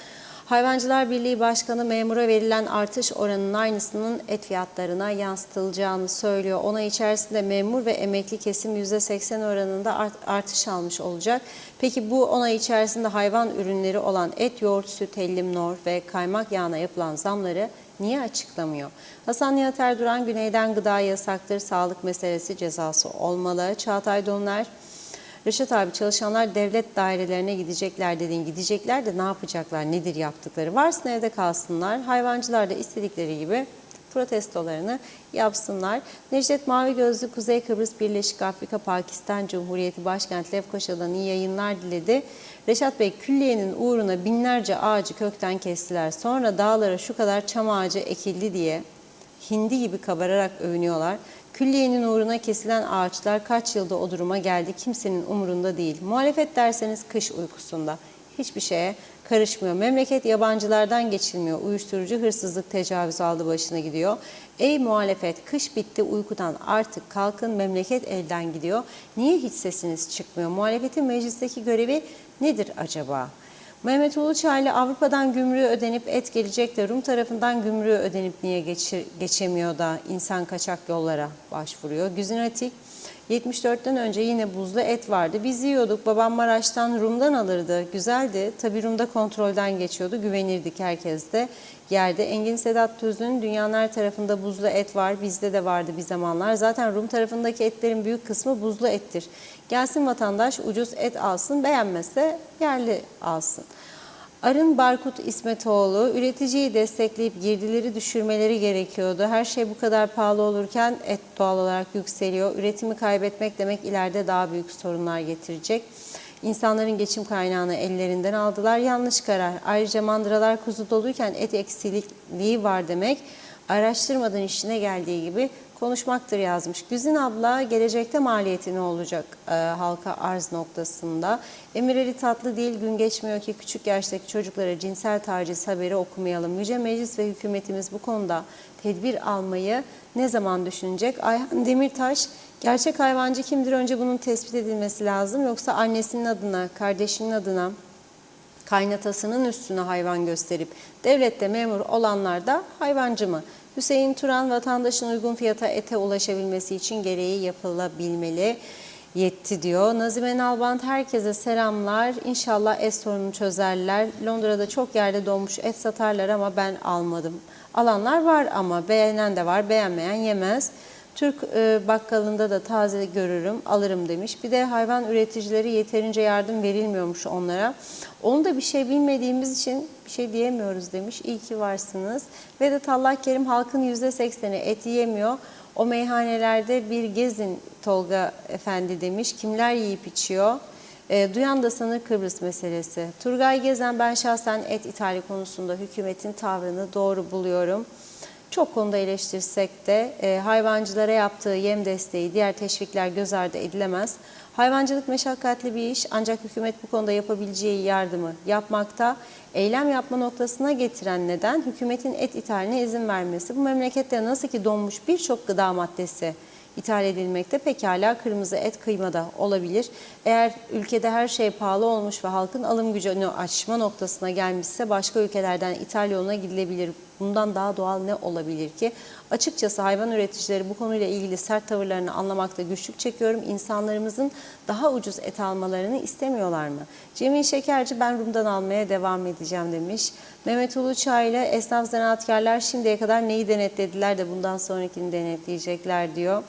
Hayvancılar Birliği Başkanı memura verilen artış oranının aynısının et fiyatlarına yansıtılacağını söylüyor. Onay içerisinde memur ve emekli kesim %80 oranında artış almış olacak. Peki bu onay içerisinde hayvan ürünleri olan et, yoğurt, süt, hellim, nor ve kaymak yağına yapılan zamları niye açıklamıyor? Hasan Nihat Erduran, güneyden gıda yasaktır, sağlık meselesi cezası olmalı. Çağatay Donlar, Reşat abi, çalışanlar devlet dairelerine gidecekler dediğin, gidecekler de ne yapacaklar, nedir yaptıkları? Varsın evde kalsınlar, hayvancılar da istedikleri gibi protestolarını yapsınlar. Necdet Mavi Gözlü, Kuzey Kıbrıs Birleşik Afrika Pakistan Cumhuriyeti Başkent Lefkoşa'dan iyi yayınlar diledi. Reşat Bey, külliyenin uğruna binlerce ağacı kökten kestiler. Sonra dağlara şu kadar çam ağacı ekildi diye hindi gibi kabararak övünüyorlar. Külliyenin uğruna kesilen ağaçlar kaç yılda o duruma geldi, kimsenin umurunda değil. Muhalefet derseniz kış uykusunda. Hiçbir şeye karışmıyor. Memleket yabancılardan geçilmiyor. Uyuşturucu, hırsızlık, tecavüz aldı başına gidiyor. Ey muhalefet, kış bitti uykudan, artık kalkın, memleket elden gidiyor. Niye hiç sesiniz çıkmıyor? Muhalefetin meclisteki görevi nedir acaba? Mehmet Uluçaylı, Avrupa'dan gümrüğü ödenip et gelecek de Rum tarafından gümrüğü ödenip niye geçemiyor da insan kaçak yollara başvuruyor? Güzin Atik, 74'ten önce yine buzlu et vardı. Biz yiyorduk. Babam Maraş'tan Rum'dan alırdı. Güzeldi. Tabii Rum'da kontrolden geçiyordu. Güvenirdik, herkes de yerde. Engin Sedat Tüz'ün dünyanın her tarafında buzlu et var. Bizde de vardı bir zamanlar. Zaten Rum tarafındaki etlerin büyük kısmı buzlu ettir. Gelsin vatandaş ucuz et alsın. Beğenmezse yerli alsın. Arın Barkut İsmetoğlu, üreticiyi destekleyip girdileri düşürmeleri gerekiyordu. Her şey bu kadar pahalı olurken et doğal olarak yükseliyor. Üretimi kaybetmek demek ileride daha büyük sorunlar getirecek. İnsanların geçim kaynağını ellerinden aldılar. Yanlış karar. Ayrıca mandıralar kuzu doluyken et eksikliği var demek. Araştırmadan işine geldiği gibi konuşmaktır yazmış. Güzin abla, gelecekte maliyeti ne olacak halka arz noktasında? Emireli tatlı değil, gün geçmiyor ki küçük yaştaki çocuklara cinsel taciz haberi okumayalım. Yüce Meclis ve hükümetimiz bu konuda tedbir almayı ne zaman düşünecek? Ayhan Demirtaş, gerçek hayvancı kimdir? Önce bunun tespit edilmesi lazım. Yoksa annesinin adına, kardeşinin adına, kaynatasının üstüne hayvan gösterip devlette memur olanlar da hayvancı mı? Hüseyin Turan, vatandaşın uygun fiyata ete ulaşabilmesi için gereği yapılabilmeli, yetti diyor. Nazime Nalbant, herkese selamlar. İnşallah et sorununu çözerler. Londra'da çok yerde donmuş et satarlar ama ben almadım. Alanlar var ama beğenen de var, beğenmeyen yemez. Türk bakkalında da taze görürüm, alırım demiş. Bir de hayvan üreticileri yeterince yardım verilmiyormuş onlara. Onu da bir şey bilmediğimiz için bir şey diyemiyoruz demiş. İyi ki varsınız. Vedat Allah Kerim, halkın %80'i et yiyemiyor. O meyhanelerde bir gezin Tolga Efendi demiş. Kimler yiyip içiyor? Duyan da sanır Kıbrıs meselesi. Turgay Gezen, ben şahsen et ithali konusunda hükümetin tavrını doğru buluyorum. Çok konuda eleştirsek de hayvancılara yaptığı yem desteği, diğer teşvikler göz ardı edilemez. Hayvancılık meşakkatli bir iş, ancak hükümet bu konuda yapabileceği yardımı yapmakta. Eylem yapma noktasına getiren neden hükümetin et ithaline izin vermesi. Bu memlekette nasıl ki donmuş birçok gıda maddesi ithal edilmekte, pekala kırmızı et, kıyma da olabilir. Eğer ülkede her şey pahalı olmuş ve halkın alım gücünü aşma noktasına gelmişse başka ülkelerden ithal yoluna gidilebilir. Bundan daha doğal ne olabilir ki? Açıkçası hayvan üreticileri bu konuyla ilgili sert tavırlarını anlamakta güçlük çekiyorum. İnsanlarımızın daha ucuz et almalarını istemiyorlar mı? Cemil Şekerci, ben Rum'dan almaya devam edeceğim demiş. Mehmet Uluçaylı, esnaf zanaatkarlar şimdiye kadar neyi denetlediler de bundan sonrakini denetleyecekler diyor.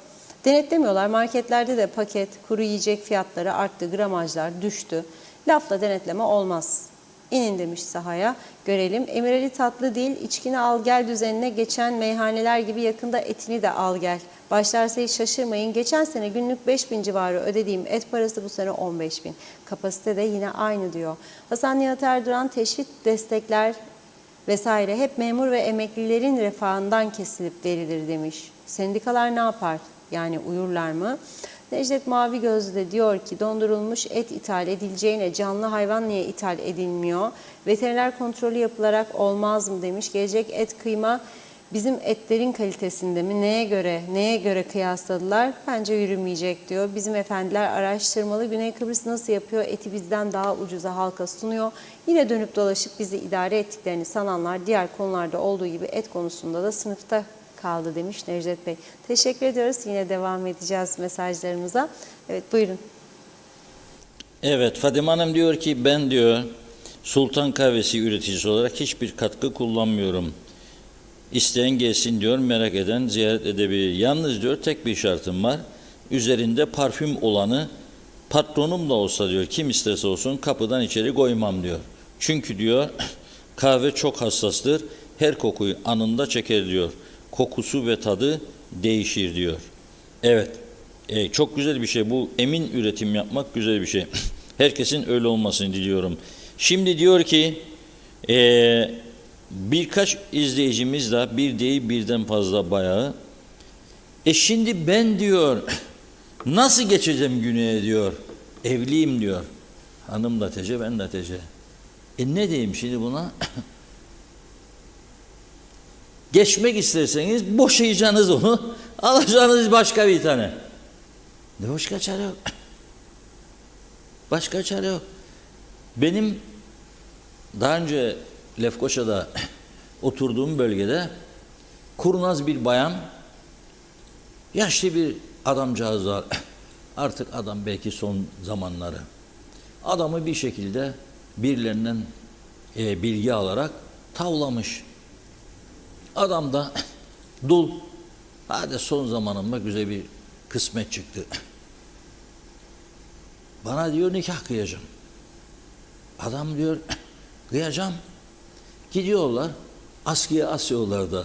Denetlemiyorlar. Marketlerde de paket, kuru yiyecek fiyatları arttı, gramajlar düştü. Lafla denetleme olmaz. İnin demiş sahaya, görelim. Emireli tatlı değil, içkini al gel düzenine geçen meyhaneler gibi yakında etini de al gel. Başlarsa hiç şaşırmayın. Geçen sene günlük 5.000 civarı ödediğim et parası bu sene 15.000. Kapasite de yine aynı diyor. Hasan Nihat Erduran, teşvik, destekler vesaire hep memur ve emeklilerin refahından kesilip verilir demiş. Sendikalar ne yapar? Yani uyurlar mı? Necdet Mavi Gözlü de diyor ki dondurulmuş et ithal edileceğine canlı hayvan niye ithal edilmiyor? Veteriner kontrolü yapılarak olmaz mı demiş. Gelecek et, kıyma bizim etlerin kalitesinde mi? Neye göre kıyasladılar? Bence yürümeyecek diyor. Bizim efendiler araştırmalı. Güney Kıbrıs nasıl yapıyor? Eti bizden daha ucuza halka sunuyor. Yine dönüp dolaşıp bizi idare ettiklerini sananlar diğer konularda olduğu gibi et konusunda da sınıfta kaldı demiş Necdet Bey. Teşekkür ediyoruz. Yine devam edeceğiz mesajlarımıza. Evet, buyurun. Evet, Fadime Hanım diyor ki ben diyor Sultan Kahvesi üreticisi olarak hiçbir katkı kullanmıyorum. İsteyen gelsin diyor, merak eden ziyaret edebilir. Yalnız diyor tek bir şartım var. Üzerinde parfüm olanı patronum da olsa diyor kim isterse olsun kapıdan içeri koymam diyor. Çünkü diyor kahve çok hassastır. Her kokuyu anında çeker diyor. kokusu ve tadı değişir diyor. Evet, çok güzel bir şey. Bu emin üretim yapmak güzel bir şey. Herkesin öyle olmasını diliyorum. Şimdi diyor ki birkaç izleyicimiz de bir değil birden fazla bayağı. Şimdi ben diyor nasıl geçeceğim güneye diyor. Evliyim diyor. Hanım da tece, ben de tece. Ne diyeyim şimdi buna? Geçmek isterseniz boşayacaksınız onu. Alacaksınız başka bir tane. Ne başka çare yok. Başka çare yok. Benim daha önce Lefkoşa'da oturduğum bölgede kurnaz bir bayan, yaşlı bir adamcağız var. Artık adam belki son zamanları. Adamı bir şekilde birilerinden bilgi alarak tavlamış. Adam da dul. Hadi son zamanımda güzel bir kısmet çıktı. Bana diyor nikah kıyacağım. Adam diyor kıyacağım. Gidiyorlar askıya asıyorlar da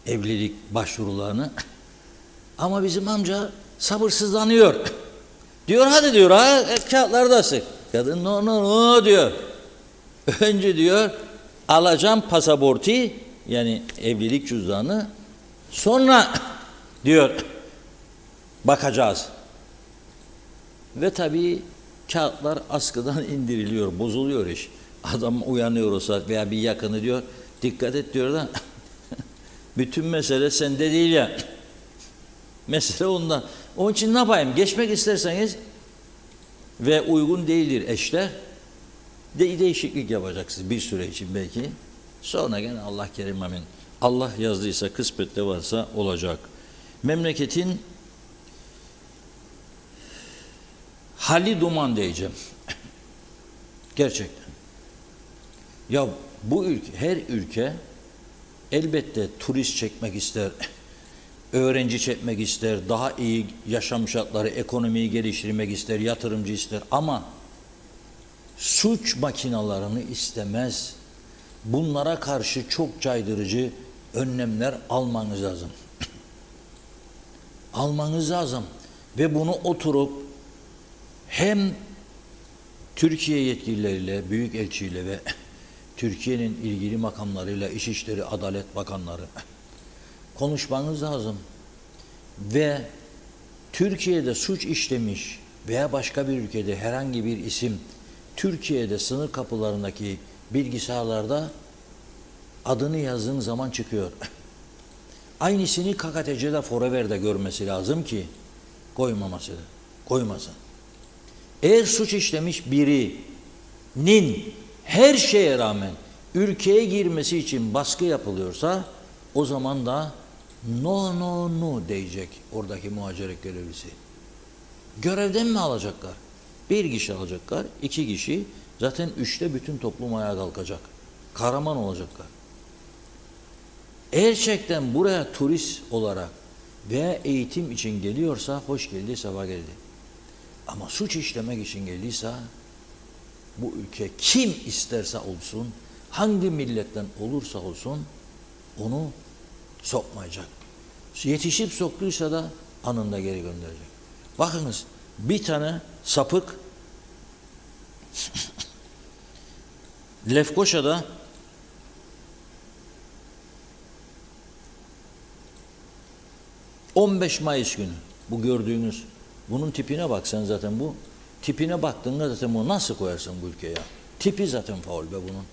evlilik başvurularını. Ama bizim amca sabırsızlanıyor. Diyor hadi diyor kağıtları da sık. Kadın no diyor. Önce diyor alacağım pasaportu yani evlilik cüzdanı sonra diyor bakacağız. Ve tabii kağıtlar askıdan indiriliyor, bozuluyor iş. Adam uyanıyor o saat veya bir yakını diyor dikkat et diyor da bütün mesele sende değil ya. Mesele ondan. Onun için ne yapayım? Geçmek isterseniz ve uygun değildir eşler değişiklik yapacaksınız bir süre için belki. Sonra gene Allah kerim amin. Allah yazdıysa kısmette varsa olacak. Memleketin hali duman diyeceğim. Gerçekten. Ya bu ülke, her ülke elbette turist çekmek ister, öğrenci çekmek ister, daha iyi yaşam şartları, ekonomiyi geliştirmek ister, yatırımcı ister ama suç makinalarını istemez. Bunlara karşı çok caydırıcı önlemler almanız lazım. Almanız lazım ve bunu oturup hem Türkiye yetkilileriyle, büyükelçiyle ve Türkiye'nin ilgili makamlarıyla, İçişleri, Adalet Bakanları konuşmanız lazım. Ve Türkiye'de suç işlemiş veya başka bir ülkede herhangi bir isim Türkiye'de sınır kapılarındaki bilgisayarlarda adını yazdığın zaman çıkıyor. Aynısını KKTC'de Forever'de görmesi lazım ki koymasın. Eğer suç işlemiş birinin her şeye rağmen ülkeye girmesi için baskı yapılıyorsa o zaman da no diyecek oradaki muhaciret görevlisi. Görevden mi alacaklar? Bir kişi alacaklar, 2 kişi, zaten 3'te bütün toplum ayağa kalkacak. Kahraman olacaklar. Gerçekten buraya turist olarak veya eğitim için geliyorsa hoş geldi, sefa geldi. Ama suç işlemek için geldiyse bu ülke kim isterse olsun, hangi milletten olursa olsun onu sokmayacak. Yetişip soktuysa da anında geri gönderecek. Bakınız bir tane sapık Lefkoşa'da ...15 Mayıs günü... ...bu gördüğünüz... ...bunun tipine bak sen zaten bu... ...tipine baktığında zaten bunu nasıl koyarsın bu ülkeye? Tipi zaten faul be bunun.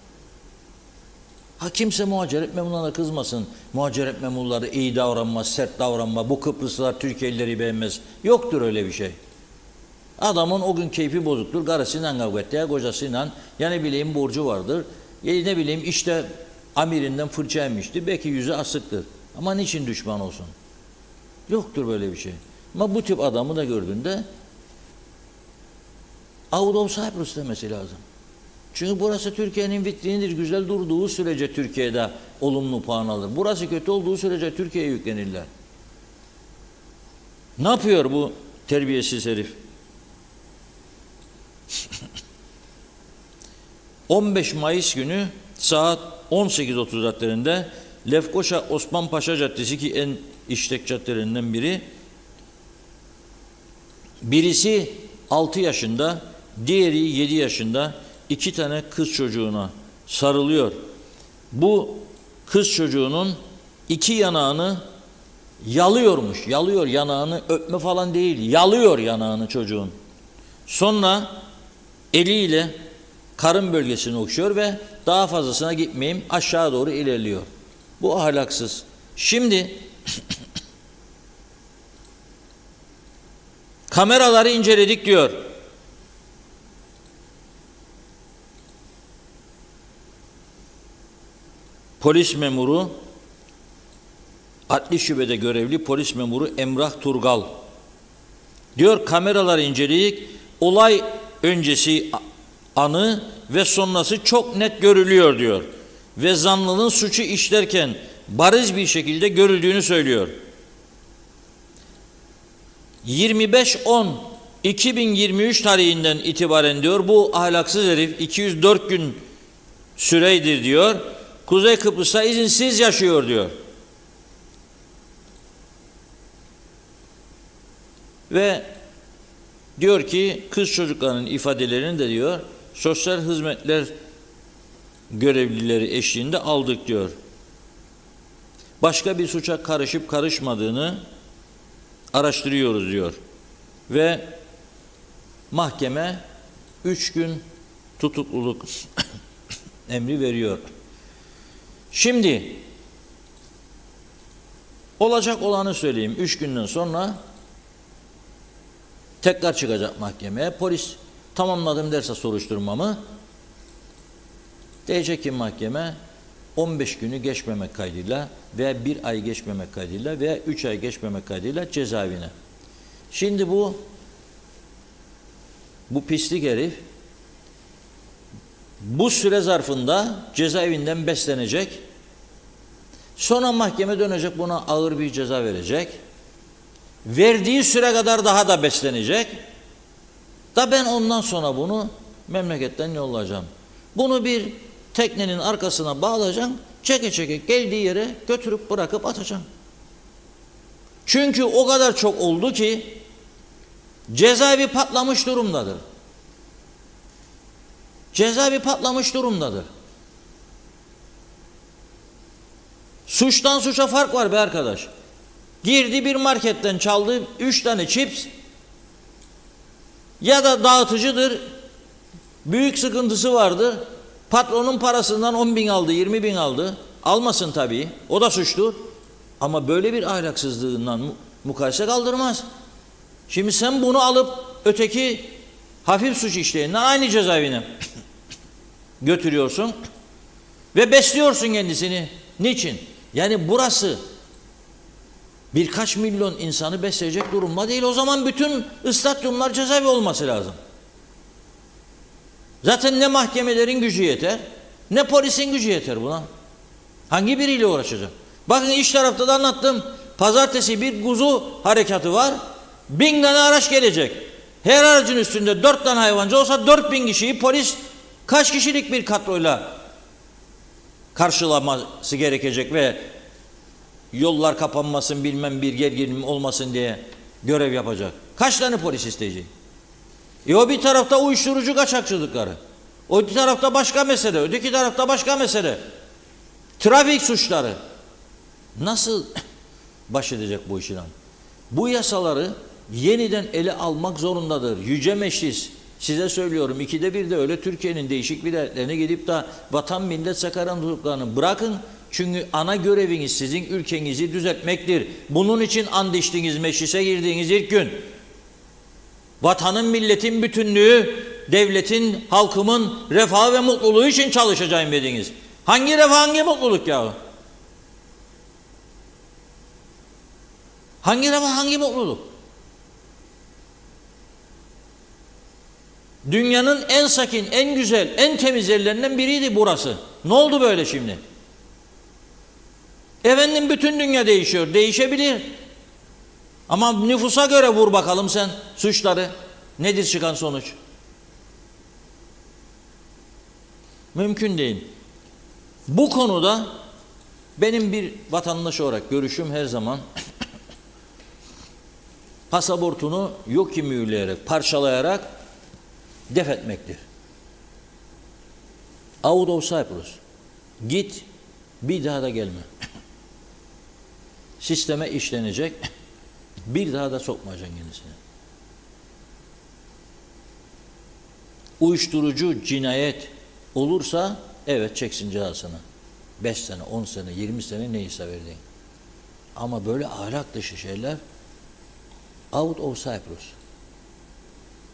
Ha kimse muhaciret memurlarına kızmasın. Muhaciret memurları iyi davranmaz, sert davranmaz. Bu Kıbrıslılar Türkiye'lileri beğenmez. Yoktur öyle bir şey. Adamın o gün keyfi bozuktur. Karısıyla kavga etti ya kocasıyla. Ya ne bileyim borcu vardır. Ya ne bileyim işte amirinden fırça yemişti. Belki yüzü asıktır. Ama niçin düşman olsun? Yoktur böyle bir şey. Ama bu tip adamı da gördüğünde out of Cyprus demesi lazım. Çünkü burası Türkiye'nin vitrinidir. Güzel durduğu sürece Türkiye'de olumlu puan alır. Burası kötü olduğu sürece Türkiye'ye yüklenirler. Ne yapıyor bu terbiyesiz herif? 15 Mayıs günü saat 18.30 saatlerinde Lefkoşa Osman Paşa Caddesi ki en işlek caddelerinden biri. Birisi 6 yaşında, diğeri 7 yaşında 2 tane kız çocuğuna sarılıyor. Bu kız çocuğunun 2 yanağını yalıyormuş. Yalıyor yanağını, öpme falan değil. Yalıyor yanağını çocuğun. Sonra eliyle karın bölgesini okşuyor ve daha fazlasına gitmeyeyim aşağı doğru ilerliyor. Bu ahlaksız. Şimdi kameraları inceledik diyor. Polis memuru, adli şubede görevli polis memuru Emrah Turgal. Diyor kameraları inceledik. Olay öncesi anı ve sonrası çok net görülüyor diyor. Ve zanlının suçu işlerken bariz bir şekilde görüldüğünü söylüyor. 25.10.2023 tarihinden itibaren diyor bu ahlaksız herif 204 gün süreydir diyor. Kuzey Kıbrıs'ta izinsiz yaşıyor diyor. Ve diyor ki kız çocuklarının ifadelerini de diyor sosyal hizmetler görevlileri eşliğinde aldık diyor. Başka bir suça karışıp karışmadığını araştırıyoruz diyor. Ve mahkeme 3 gün tutukluluk emri veriyor. Şimdi olacak olanı söyleyeyim. 3 günden sonra tekrar çıkacak mahkemeye. Polis tamamladım derse soruşturmamı diyecek ki mahkeme 15 günü geçmemek kaydıyla veya 1 ay geçmemek kaydıyla veya 3 ay geçmemek kaydıyla cezaevine. Şimdi bu pislik herif bu süre zarfında cezaevinden beslenecek. Sonra mahkeme dönecek buna ağır bir ceza verecek. Verdiği süre kadar daha da beslenecek. Da ben ondan sonra bunu memleketten yollayacağım. Bunu bir teknenin arkasına bağlayacağım. Çeke çeke geldiği yere götürüp bırakıp atacağım. Çünkü o kadar çok oldu ki cezaevi patlamış durumdadır. Cezaevi patlamış durumdadır. Suçtan suça fark var be arkadaş. Girdi bir marketten çaldı 3 tane çips ya da dağıtıcıdır. Büyük sıkıntısı vardır. Patronun parasından 10.000 aldı, 20.000 aldı. Almasın tabii. O da suçtur. Ama böyle bir ahlaksızlığından mukayese kaldırmaz. Şimdi sen bunu alıp öteki hafif suç işleyenden aynı cezaevine götürüyorsun ve besliyorsun kendisini. Niçin? Yani burası birkaç milyon insanı besleyecek durumda değil. O zaman bütün istadyumlar cezaevi olması lazım. Zaten ne mahkemelerin gücü yeter, ne polisin gücü yeter buna. Hangi biriyle uğraşacak? Bakın iç tarafta da anlattım. Pazartesi bir kuzu harekatı var. 1000 tane araç gelecek. Her aracın üstünde 4 tane hayvancı olsa 4000 kişiyi polis kaç kişilik bir kadroyla karşılaması gerekecek ve yollar kapanmasın bilmem bir gerginlik olmasın diye görev yapacak. Kaç tane polis isteyecek? O bir tarafta uyuşturucu kaçakçılıkları. O bir tarafta başka mesele. Öteki tarafta başka mesele. Trafik suçları. Nasıl baş edecek bu işle? Bu yasaları yeniden ele almak zorundadır. Yüce Meclis, size söylüyorum 2'de 1'de öyle Türkiye'nin değişik vilayetlerine gidip de vatan millet sakaran tutuklarını bırakın. Çünkü ana göreviniz sizin ülkenizi düzeltmektir. Bunun için and içtiniz, meclise girdiğiniz ilk gün. Vatanın, milletin bütünlüğü, devletin, halkımın refahı ve mutluluğu için çalışacağım dediniz. Hangi refah, hangi mutluluk ya? Hangi refah, hangi mutluluk? Dünyanın en sakin, en güzel, en temiz yerlerinden biriydi burası. Ne oldu böyle şimdi? Efendim bütün dünya değişiyor. Değişebilir. Ama nüfusa göre vur bakalım sen suçları. Nedir çıkan sonuç? Mümkün değil. Bu konuda Benim bir vatandaş olarak görüşüm her zaman pasaportunu yok ki mühürleyerek, parçalayarak def etmektir. Out of Cyprus. Git, bir daha da gelme. Sisteme işlenecek, bir daha da sokmayacaksın kendisini. Uyuşturucu cinayet olursa evet çeksin cezasını. 5 sene, 10 sene, 20 sene neyse verdiğin. Ama böyle ahlak dışı şeyler out of Cyprus.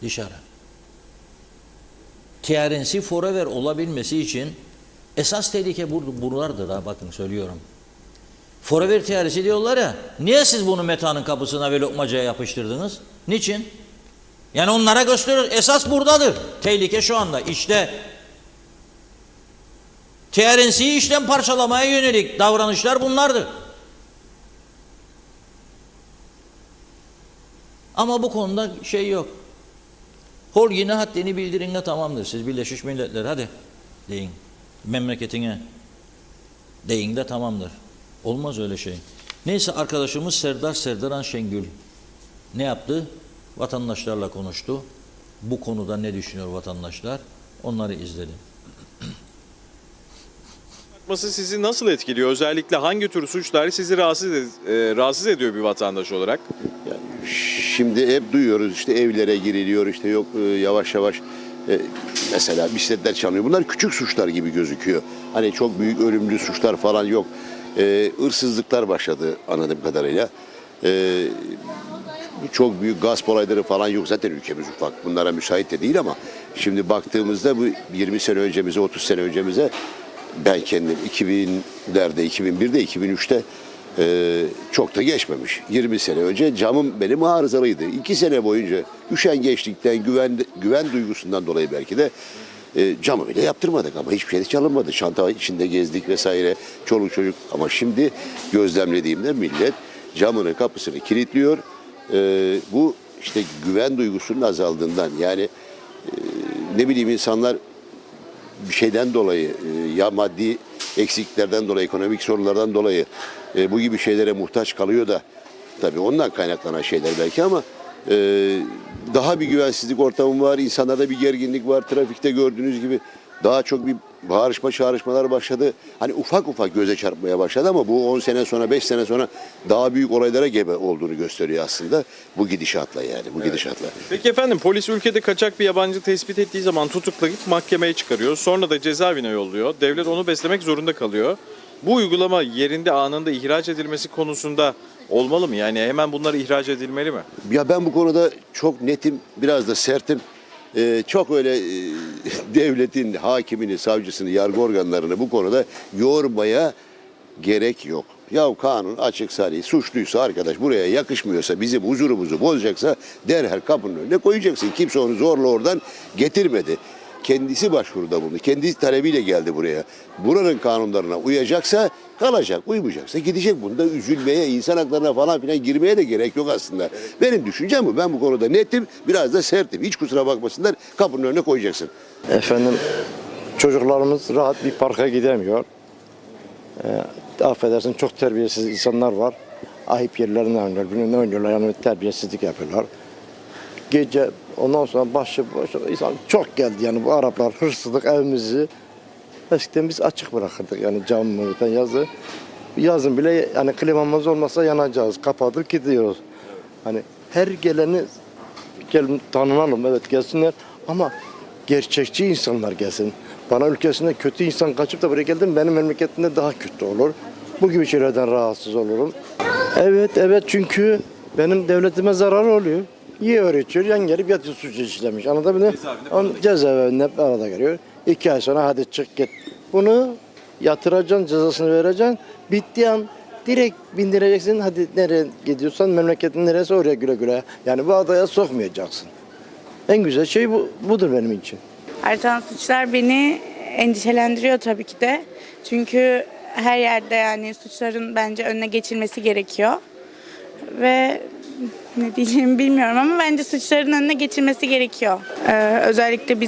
Dışarı. TRNC forever olabilmesi için esas tehlike buralardır ha, bakın söylüyorum. Forever TRNC diyorlar ya, niye siz bunu Meta'nın kapısına ve Lokmaca'ya yapıştırdınız? Niçin? Yani onlara gösteriyor. Esas buradadır. Tehlike şu anda. İşte TRNC'yi işten parçalamaya yönelik davranışlar bunlardır. Ama bu konuda şey yok. Holgine haddini bildirin de tamamdır. Siz Birleşmiş Milletler hadi deyin. Memleketine deyin de tamamdır. Olmaz öyle şey. Neyse arkadaşımız Serdaran Şengül ne yaptı? Vatandaşlarla konuştu. Bu konuda ne düşünüyor vatandaşlar? Onları izledim. Sizi nasıl etkiliyor? Özellikle hangi tür suçlar sizi rahatsız ediyor bir vatandaş olarak? Şimdi hep duyuyoruz işte evlere giriliyor, işte yok yavaş yavaş mesela bisikletler çalınıyor. Bunlar küçük suçlar gibi gözüküyor. Hani çok büyük ölümlü suçlar falan yok. Hırsızlıklar başladı anladığım kadarıyla. Çok büyük gasp olayları falan yok. Zaten ülkemiz ufak. Bunlara müsait de değil ama şimdi baktığımızda bu 20 sene öncemize, 30 sene öncemize ben kendim 2000'lerde, 2001'de, 2003'te çok da geçmemiş. 20 sene önce camım benim arızalıydı. 2 sene boyunca üşengeçlikten, güven duygusundan dolayı belki de camı bile yaptırmadık ama hiçbir şey de çalınmadı. Çanta içinde gezdik vesaire, çoluk çocuk. Ama şimdi gözlemlediğimde millet camını, kapısını kilitliyor. Bu işte güven duygusunun azaldığından, yani ne bileyim insanlar bir şeyden dolayı ya maddi eksiklerden dolayı, ekonomik sorunlardan dolayı bu gibi şeylere muhtaç kalıyor da tabii ondan kaynaklanan şeyler belki ama daha bir güvensizlik ortamı var, insanlarda bir gerginlik var, trafikte gördüğünüz gibi daha çok bir bağırışma çağrışmalar başladı. Hani ufak ufak göze çarpmaya başladı ama bu 10 sene sonra, 5 sene sonra daha büyük olaylara gebe olduğunu gösteriyor aslında bu gidişatla, yani bu gidişatla. Peki efendim, polis ülkede kaçak bir yabancı tespit ettiği zaman tutuklayıp mahkemeye çıkarıyor. Sonra da cezaevine yolluyor. Devlet onu beslemek zorunda kalıyor. Bu uygulama yerinde anında ihraç edilmesi konusunda olmalı mı? Yani hemen bunlar ihraç edilmeli mi? Ya ben bu konuda çok netim, biraz da sertim. Çok öyle devletin hakimini, savcısını, yargı organlarını bu konuda yormaya gerek yok. Ya kanun açık sarı, suçluysa arkadaş, buraya yakışmıyorsa, bizim huzurumuzu bozacaksa derhal kapının önüne koyacaksın. Kimse onu zorla oradan getirmedi. Kendisi başvuruda bulundu. Kendi talebiyle geldi buraya. Buranın kanunlarına uyacaksa kalacak, uymayacaksa gidecek. Bunda üzülmeye, insan haklarına falan filan girmeye de gerek yok aslında. Benim düşüncem bu. Ben bu konuda netim, biraz da sertim. Hiç kusura bakmasınlar, kapının önüne koyacaksın. Efendim, çocuklarımız rahat bir parka gidemiyor. Affedersin, çok terbiyesiz insanlar var. Ahip yerlerinde oynuyorlar, birbirine oynuyorlar, yani terbiyesizlik yapıyorlar. Gece ondan sonra başı insan çok geldi, yani bu Araplar hırsızlık, evimizi eskiden biz açık bırakırdık, yani camımızdan yazın bile yani klimamız olmasa yanacağız, kapatıp gidiyoruz. Hani her geleni tanınalım, evet gelsinler ama gerçekçi insanlar gelsin. Bana ülkesinde kötü insan kaçıp da buraya geldim, benim memleketimde daha kötü olur. Bu gibi şeylerden rahatsız olurum. Evet, çünkü benim devletime zarar oluyor. Yiyor, içiyor, yan gelip yatıyor, suç işlemiş. Anladın mı? Cezaevinde arada geliyor. 2 ay sonra hadi çık git. Bunu yatıracaksın, cezasını vereceksin. Bittiği an direkt bindireceksin. Hadi nereye gidiyorsan, memleketin neresi, oraya güle güle. Yani bu adaya sokmayacaksın. En güzel şey budur benim için. Artan suçlar beni endişelendiriyor tabii ki de. Çünkü her yerde yani suçların bence önüne geçilmesi gerekiyor. ve ne diyeceğimi bilmiyorum ama bence suçların önüne geçilmesi gerekiyor. Özellikle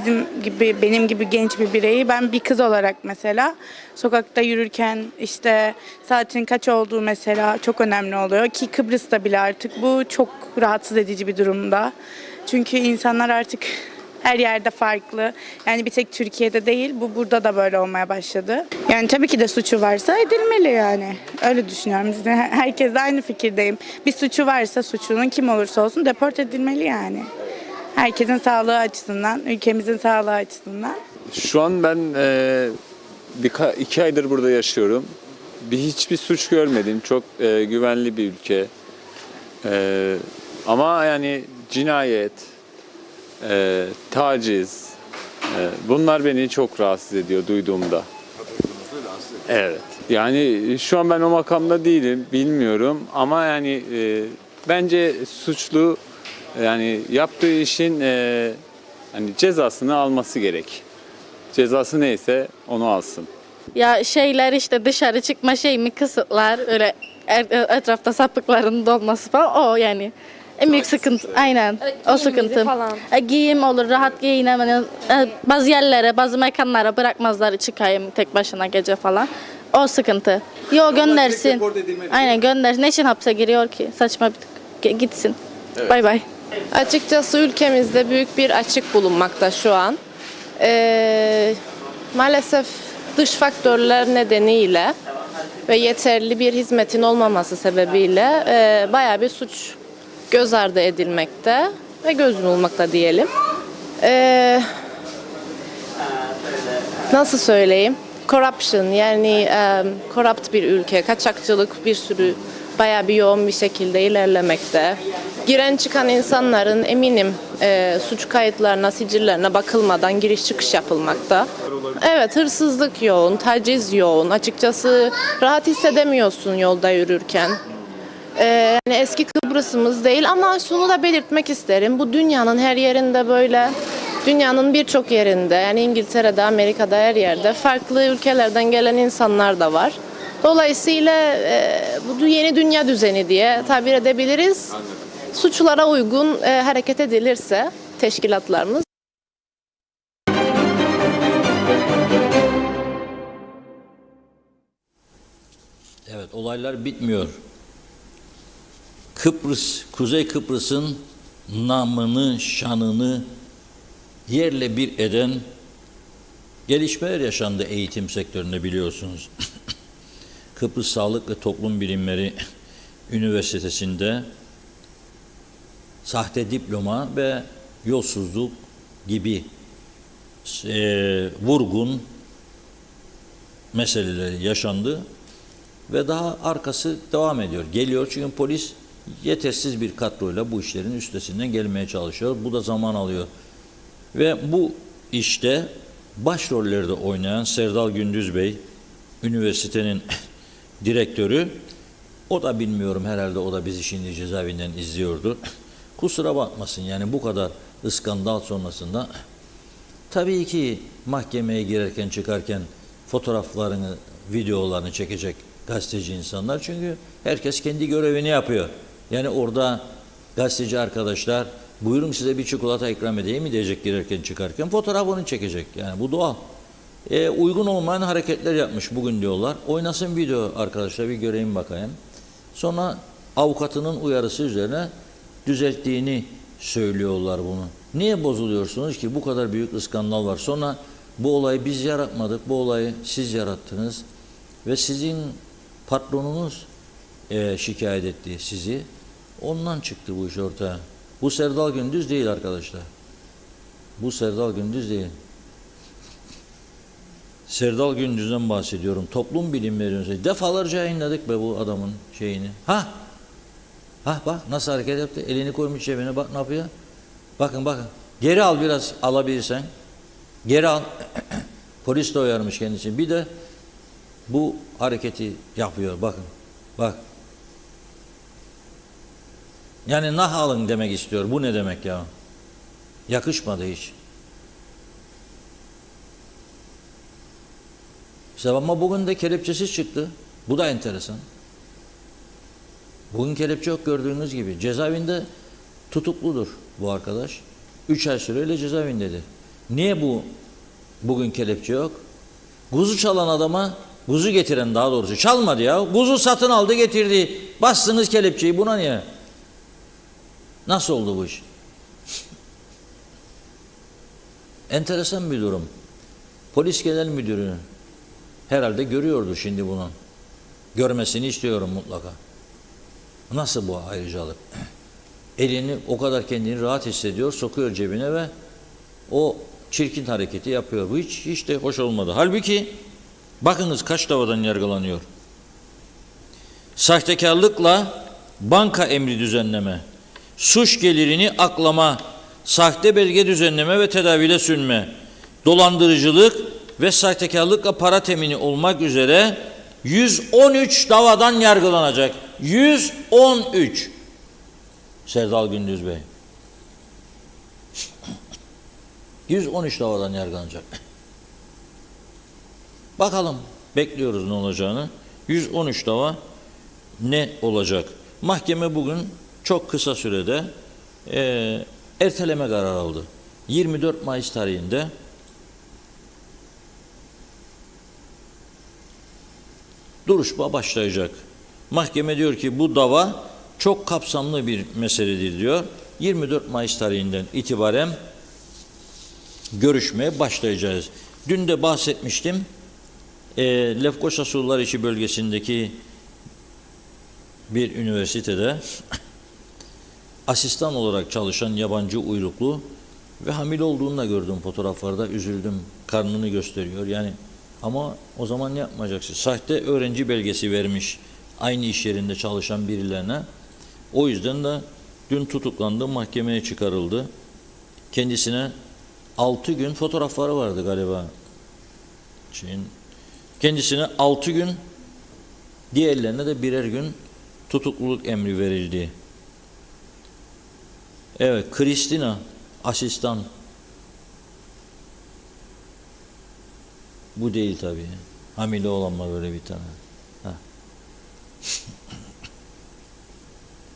benim gibi genç bir bireyi ben bir kız olarak mesela sokakta yürürken işte saatin kaç olduğu mesela çok önemli oluyor ki Kıbrıs'ta bile artık bu çok rahatsız edici bir durumda. Çünkü insanlar artık her yerde farklı. Yani bir tek Türkiye'de değil, bu burada da böyle olmaya başladı. Yani tabii ki de suçu varsa edilmeli yani. Öyle düşünüyorum. Herkesle aynı fikirdeyim. Bir suçu varsa suçunun kim olursa olsun deport edilmeli yani. Herkesin sağlığı açısından, ülkemizin sağlığı açısından. Şu an ben 2 aydır burada yaşıyorum. Hiçbir suç görmedim. Çok güvenli bir ülke. Ama yani cinayet, taciz, bunlar beni çok rahatsız ediyor duyduğumda. Evet. Yani şu an ben o makamda değilim, bilmiyorum ama yani bence suçlu yani yaptığı işin hani cezasını alması gerek. Cezası neyse onu alsın. Ya şeyler işte dışarı çıkma şeyimi kısıtlar, öyle etrafta sapıkların dolması falan, o yani. En büyük sıkıntı aynen o sıkıntı. Giyim olur, rahat giyinemem. Bazı yerlere, bazı mekanlara bırakmazlar çıkayım tek başına gece falan. O sıkıntı. Yo, göndersin. Aynen göndersin. Ne için hapse giriyor ki? Saçma gitsin. Bay bay. Açıkçası ülkemizde büyük bir açık bulunmakta şu an. Maalesef dış faktörler nedeniyle ve yeterli bir hizmetin olmaması sebebiyle bayağı bir suç göz ardı edilmekte ve göz yumulmakta diyelim. Nasıl söyleyeyim? Corruption, yani corrupt bir ülke, kaçakçılık bir sürü bayağı bir yoğun bir şekilde ilerlemekte. Giren çıkan insanların eminim suç kayıtlarına, sicillerine bakılmadan giriş çıkış yapılmakta. Evet, hırsızlık yoğun, taciz yoğun. Açıkçası rahat hissedemiyorsun yolda yürürken. Yani eski Kıbrıs'ımız değil ama şunu da belirtmek isterim. Bu dünyanın her yerinde böyle. Dünyanın birçok yerinde, yani İngiltere'de, Amerika'da, her yerde farklı ülkelerden gelen insanlar da var. Dolayısıyla bu yeni dünya düzeni diye tabir edebiliriz. Suçlara uygun hareket edilirse teşkilatlarımız. Evet, olaylar bitmiyor. Kuzey Kıbrıs'ın namını, şanını yerle bir eden gelişmeler yaşandı eğitim sektöründe, biliyorsunuz. Kıbrıs Sağlık ve Toplum Bilimleri Üniversitesi'nde sahte diploma ve yolsuzluk gibi vurgun meseleleri yaşandı ve daha arkası devam ediyor. Geliyor çünkü polis yetersiz bir kadroyla bu işlerin üstesinden gelmeye çalışıyor. Bu da zaman alıyor. Ve bu işte başrollerde oynayan Serdal Gündüz Bey, üniversitenin direktörü, o da bilmiyorum, herhalde o da bizi şimdi cezaevinden izliyordu. Kusura bakmasın, yani bu kadar iskandal sonrasında tabii ki mahkemeye girerken çıkarken fotoğraflarını, videolarını çekecek gazeteci insanlar, çünkü herkes kendi görevini yapıyor. Yani orada gazeteci arkadaşlar buyurun size bir çikolata ikram edeyim mi diyecek girerken çıkarken, fotoğrafını çekecek. Yani bu doğal. Uygun olmayan hareketler yapmış bugün diyorlar. Oynasın video arkadaşlar, bir göreyim bakayım. Sonra avukatının uyarısı üzerine düzelttiğini söylüyorlar bunu. Niye bozuluyorsunuz ki? Bu kadar büyük iskandal var. Sonra bu olayı biz yaratmadık, bu olayı siz yarattınız ve sizin patronunuz şikayet etti sizi. Ondan çıktı bu iş ortaya. Bu Serdal Gündüz değil arkadaşlar. Bu Serdal Gündüz değil. Serdal Gündüz'den bahsediyorum. Toplum Bilimleri Üniversitesi. Defalarca yayınladık be bu adamın şeyini. Ha bak nasıl hareket yaptı. Elini koymuş cebine, bak ne yapıyor. Bakın. Geri al, biraz alabilirsen. Geri al. Polis de uyarmış kendisini. Bir de bu hareketi yapıyor. Bak. Yani nah alın demek istiyor. Bu ne demek ya? Yakışmadı hiç. İşte ama bugün de kelepçesiz çıktı. Bu da enteresan. Bugün kelepçe yok gördüğünüz gibi. Cezaevinde tutukludur bu arkadaş. 3 ay süreyle cezaevindedir. Niye bugün kelepçe yok? Kuzu çalan adama, kuzu getiren daha doğrusu çalmadı ya. Kuzu satın aldı getirdi. Bastınız kelepçeyi, buna niye? Nasıl oldu bu iş? Enteresan bir durum. Polis Genel Müdürü herhalde görüyordu şimdi bunu. Görmesini istiyorum mutlaka. Nasıl bu ayrıcalık? Elini o kadar kendini rahat hissediyor, sokuyor cebine ve o çirkin hareketi yapıyor. Bu hiç de hoş olmadı. Halbuki bakınız kaç davadan yargılanıyor. Sahtekarlıkla banka emri düzenleme, suç gelirini aklama, sahte belge düzenleme ve tedavile sürme, dolandırıcılık ve sahtekarlıkla para temini olmak üzere 113 davadan yargılanacak. 113. Serdal Gündüz Bey. 113 davadan yargılanacak. Bakalım, bekliyoruz ne olacağını. 113 dava ne olacak? Mahkeme bugün çok kısa sürede erteleme kararı aldı. 24 Mayıs tarihinde duruşma başlayacak. Mahkeme diyor ki bu dava çok kapsamlı bir meseledir diyor. 24 Mayıs tarihinden itibaren görüşmeye başlayacağız. Dün de bahsetmiştim. Lefkoşa Sullarişi bölgesindeki bir üniversitede asistan olarak çalışan yabancı uyruklu ve hamile olduğunu da gördüm fotoğraflarda, üzüldüm. Karnını gösteriyor yani, ama o zaman ne yapmayacaksın? Sahte öğrenci belgesi vermiş aynı iş yerinde çalışan birilerine. O yüzden de dün tutuklandı, mahkemeye çıkarıldı. Kendisine 6 gün fotoğrafları vardı galiba. Kendisine 6 gün, diğerlerine de birer gün tutukluluk emri verildi. Evet, Kristina asistan. Bu değil tabii. Hamile olan var böyle bir tane. Ha.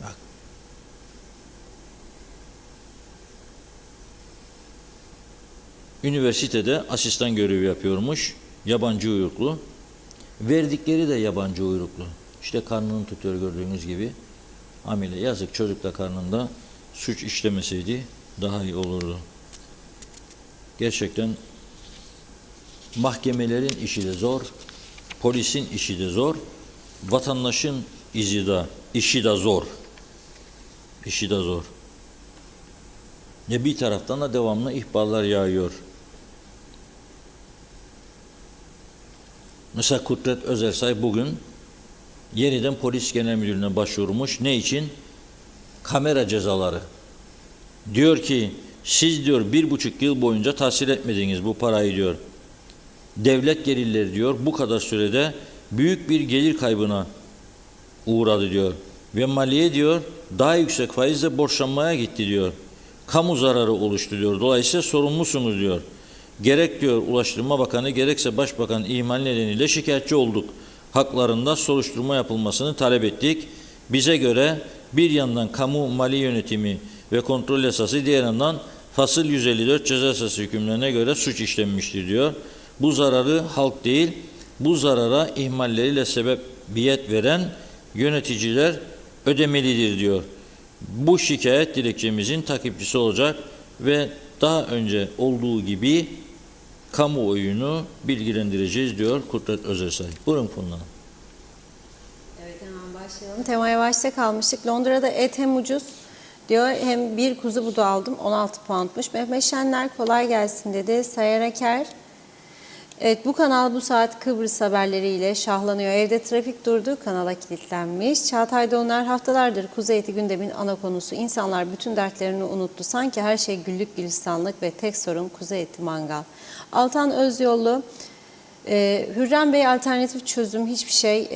Bak. Üniversitede asistan görevi yapıyormuş. Yabancı uyruklu. Verdikleri de yabancı uyruklu. İşte karnını tutuyor gördüğünüz gibi. Hamile. Yazık, çocuk da karnında, suç işlemeseydi daha iyi olurdu. Gerçekten mahkemelerin işi de zor, polisin işi de zor, vatandaşın işi de zor. İşi de zor. Bir taraftan da devamlı ihbarlar yağıyor. Mesela Kudret Özersay bugün yeniden Polis Genel Müdürlüğü'ne başvurmuş. Ne için? Kamera cezaları. Diyor ki siz diyor 1,5 yıl boyunca tahsil etmediniz bu parayı diyor. Devlet gelirleri diyor bu kadar sürede büyük bir gelir kaybına uğradı diyor. Ve maliye diyor daha yüksek faizle borçlanmaya gitti diyor. Kamu zararı oluştu diyor. Dolayısıyla sorumlusunuz diyor. Gerek diyor Ulaştırma Bakanı gerekse Başbakan ihmal nedeniyle şikayetçi olduk. Haklarında soruşturma yapılmasını talep ettik. Bize göre bir yandan kamu mali yönetimi ve kontrol yasası, diğer yandan fasıl 154 ceza yasası hükümlerine göre suç işlenmiştir diyor. Bu zararı halk değil, bu zarara ihmalleriyle sebebiyet veren yöneticiler ödemelidir diyor. Bu şikayet dilekçemizin takipçisi olacak ve daha önce olduğu gibi kamuoyunu bilgilendireceğiz diyor Kudret Özersay. Buyurun Funda Hanım. Evet, hemen başlayalım. Temaya başta kalmıştık. Londra'da et hem ucuz diyor, hem bir kuzu budu aldım 16 poundmuş. Mehmet Şenler kolay gelsin dedi. Sayar Aker. Evet, bu kanal bu saat Kıbrıs haberleriyle şahlanıyor. Evde trafik durdu, kanala kilitlenmiş. Çağatay Doğaner haftalardır kuzu eti gündemin ana konusu. İnsanlar bütün dertlerini unuttu. Sanki her şey güllük gülistanlık ve tek sorun kuzu eti mangal. Altan Özyollu, Hürrem Bey alternatif çözüm hiçbir şey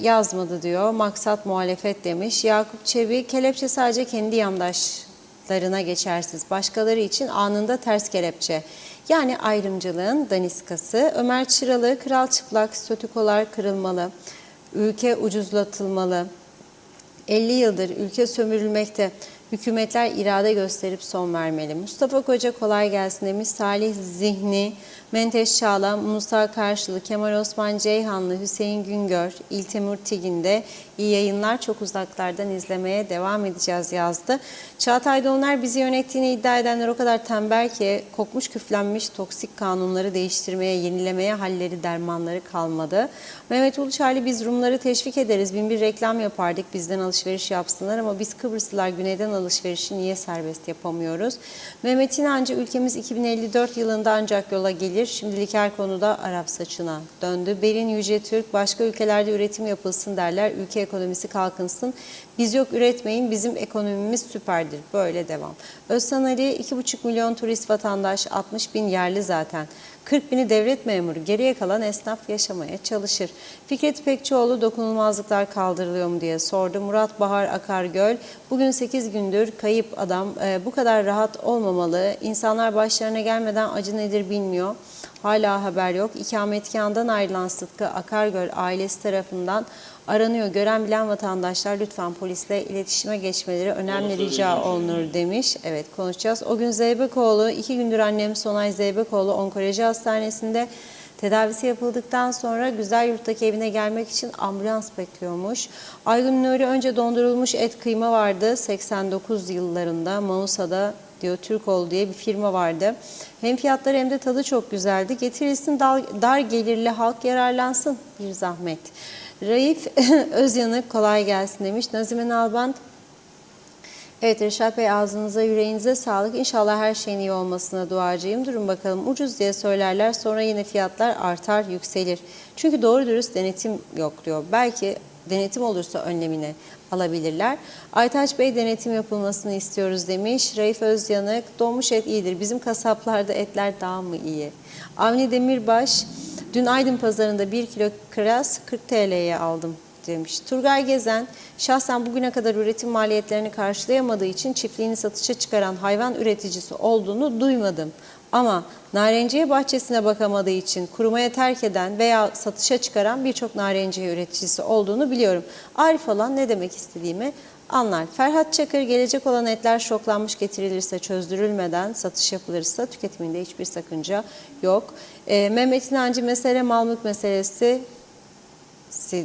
yazmadı diyor. Maksat muhalefet demiş. Yakup Çebi, kelepçe sadece kendi yandaşlarına geçersiz. Başkaları için anında ters kelepçe. Yani ayrımcılığın daniskası. Ömer Çıralı, kral çıplak, statükolar kırılmalı, ülke ucuzlatılmalı. 50 yıldır ülke sömürülmekte. Hükümetler irade gösterip son vermeli. Mustafa Koca kolay gelsin demiş. Salih Zihni, Menteş Çağla, Musa Karşılı, Kemal Osman Ceyhanlı, Hüseyin Güngör, İltemur Tigin'de iyi yayınlar, çok uzaklardan izlemeye devam edeceğiz yazdı. Çağatay Donlar, bizi yönettiğini iddia edenler o kadar tembel ki kokmuş küflenmiş toksik kanunları değiştirmeye, yenilemeye halleri dermanları kalmadı. Mehmet Uluçaylı, biz Rumları teşvik ederiz. Bin bir reklam yapardık, bizden alışveriş yapsınlar ama biz Kıbrıslılar güneyden alışverişi niye serbest yapamıyoruz? Mehmet İnancı, ülkemiz 2054 yılında ancak yola gelir. Şimdilik her konuda Arap saçına döndü. Berin Yüce Türk, başka ülkelerde üretim yapılsın derler, ülke ekonomisi kalkınsın. Biz yok üretmeyin, bizim ekonomimiz süperdir. Böyle devam. Özsan Ali, 2,5 milyon turist vatandaş, 60 bin yerli zaten. 40 bini devlet memuru, geriye kalan esnaf yaşamaya çalışır. Fikret Pekçioğlu, dokunulmazlıklar kaldırılıyor mu diye sordu. Murat Bahar Akargöl, bugün 8 gündür kayıp adam, bu kadar rahat olmamalı. İnsanlar başlarına gelmeden acı nedir bilmiyor. Hala haber yok. İkametgahından ayrılan Sıtkı Akargöl ailesi tarafından aranıyor. Gören bilen vatandaşlar lütfen polisle iletişime geçmeleri önemli rica olunur demiş. Evet, konuşacağız. O gün Zeybekoğlu, 2 gündür annem Sonay Zeybekoğlu Onkoloji Hastanesi'nde tedavisi yapıldıktan sonra Güzelyurt'taki evine gelmek için ambulans bekliyormuş. Aygün Nuri, önce dondurulmuş et kıyma vardı 89 yıllarında Mausa'da diyor, Türkoğlu diye bir firma vardı. Hem fiyatları hem de tadı çok güzeldi. Getirilsin, dar gelirli halk yararlansın, bir zahmet. Raif Özyanık, kolay gelsin demiş. Nazime Nalbant, evet Reşat Bey, ağzınıza yüreğinize sağlık. İnşallah her şeyin iyi olmasına duacıyım. Durun bakalım, ucuz diye söylerler, sonra yine fiyatlar artar yükselir. Çünkü doğru dürüst denetim yok diyor. Belki denetim olursa önlemini alabilirler. Aytaç Bey, denetim yapılmasını istiyoruz demiş. Raif Özyanık, donmuş et iyidir. Bizim kasaplarda etler daha mı iyi? Avni Demirbaş, dün Aydın pazarında 1 kilo kiraz 40 TL'ye aldım demiş. Turgay Gezen, şahsen bugüne kadar üretim maliyetlerini karşılayamadığı için çiftliğini satışa çıkaran hayvan üreticisi olduğunu duymadım. Ama narenciye bahçesine bakamadığı için kurumaya terk eden veya satışa çıkaran birçok narenciye üreticisi olduğunu biliyorum. Arif olan ne demek istediğimi anlar. Ferhat Çakır, gelecek olan etler şoklanmış getirilirse, çözdürülmeden satış yapılırsa tüketiminde hiçbir sakınca yok. Mehmet İnancı, mesele mal mülk meselesi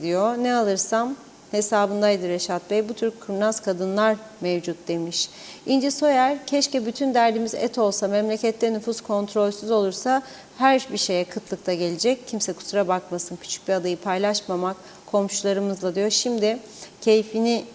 diyor. Ne alırsam hesabındaydı Reşat Bey. Bu tür kurnaz kadınlar mevcut demiş. İnci Soyer, keşke bütün derdimiz et olsa, memlekette nüfus kontrolsüz olursa her bir şeye kıtlıkta gelecek. Kimse kusura bakmasın, küçük bir adayı paylaşmamak komşularımızla diyor. Şimdi keyfini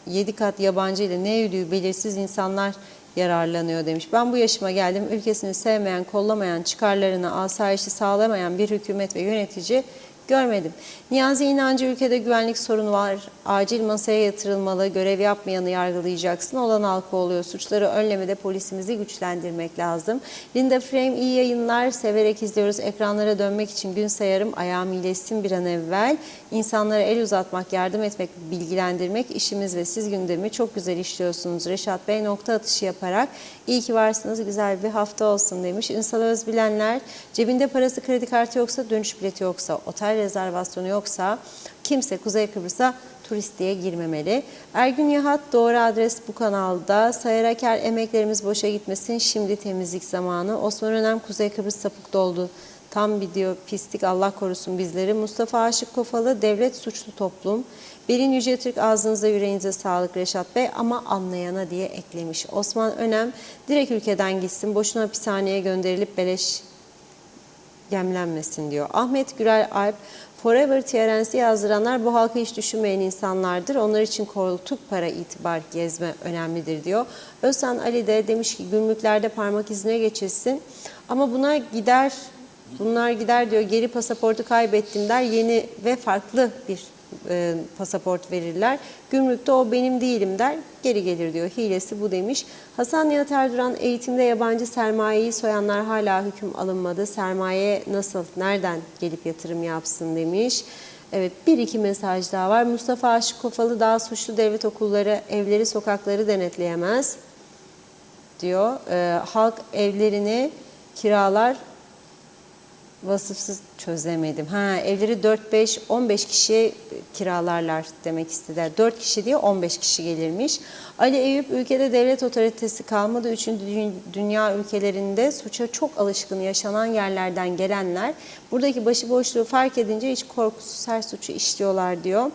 7 kat yabancı ile ne yürüdüğü belirsiz insanlar yararlanıyor demiş. Ben bu yaşıma geldim, ülkesini sevmeyen, kollamayan, çıkarlarını, asayişi sağlamayan bir hükümet ve yönetici görmedim. Niyazi İnancı, ülkede güvenlik sorunu var. Acil masaya yatırılmalı. Görev yapmayanı yargılayacaksın. Olan halka oluyor. Suçları önlemede polisimizi güçlendirmek lazım. Linda Frame, iyi yayınlar. Severek izliyoruz. Ekranlara dönmek için gün sayarım. Ayağım iyileşsin bir an evvel. İnsanlara el uzatmak, yardım etmek, bilgilendirmek işimiz ve siz gündemi çok güzel işliyorsunuz. Reşat Bey, nokta atışı yaparak iyi ki varsınız. Güzel bir hafta olsun demiş. Ünsal Özbilenler, cebinde parası, kredi kartı yoksa, dönüş bileti yoksa, otel rezervasyonu yoksa kimse Kuzey Kıbrıs'a turist diye girmemeli. Ergün Yahat, doğru adres bu kanalda. Sayar Aker, emeklerimiz boşa gitmesin, şimdi temizlik zamanı. Osman Önem, Kuzey Kıbrıs sapık doldu. Tam bir diyor pislik, Allah korusun bizleri. Mustafa Aşık Kofalı, devlet suçlu toplum. Berin Yüce Türk, ağzınıza yüreğinize sağlık Reşat Bey, ama anlayana diye eklemiş. Osman Önem, direkt ülkeden gitsin, boşuna hapishaneye gönderilip beleş gemlenmesin diyor. Ahmet Gürel Alp, Forever TRNC yazdıranlar bu halkı hiç düşünmeyen insanlardır. Onlar için koltuk, para, itibar, gezme önemlidir diyor. Özsan Ali de demiş ki gümrüklerde parmak izine geçilsin. Ama bunlar gider diyor, geri pasaportu kaybettim der, yeni ve farklı bir pasaport verirler. Gümrükte o benim değilim der, geri gelir diyor. Hilesi bu demiş. Hasan Nihat Erduran, eğitimde yabancı sermayeyi soyanlar hala hüküm alınmadı. Sermaye nasıl, nereden gelip yatırım yapsın demiş. Evet, bir iki mesaj daha var. Mustafa Aşık Kofalı, daha suçlu devlet okulları evleri, sokakları denetleyemez diyor. Halk evlerini kiralar, vasıfsız çözemedim. Evleri 4-5-15 kişiye kiralarlar demek istediler. 4 kişi diye 15 kişi gelirmiş. Ali Eyüp, ülkede devlet otoritesi kalmadı. 3. dünya ülkelerinde suça çok alışkın yaşanan yerlerden gelenler buradaki başıboşluğu fark edince hiç korkusuz her suçu işliyorlar diyor.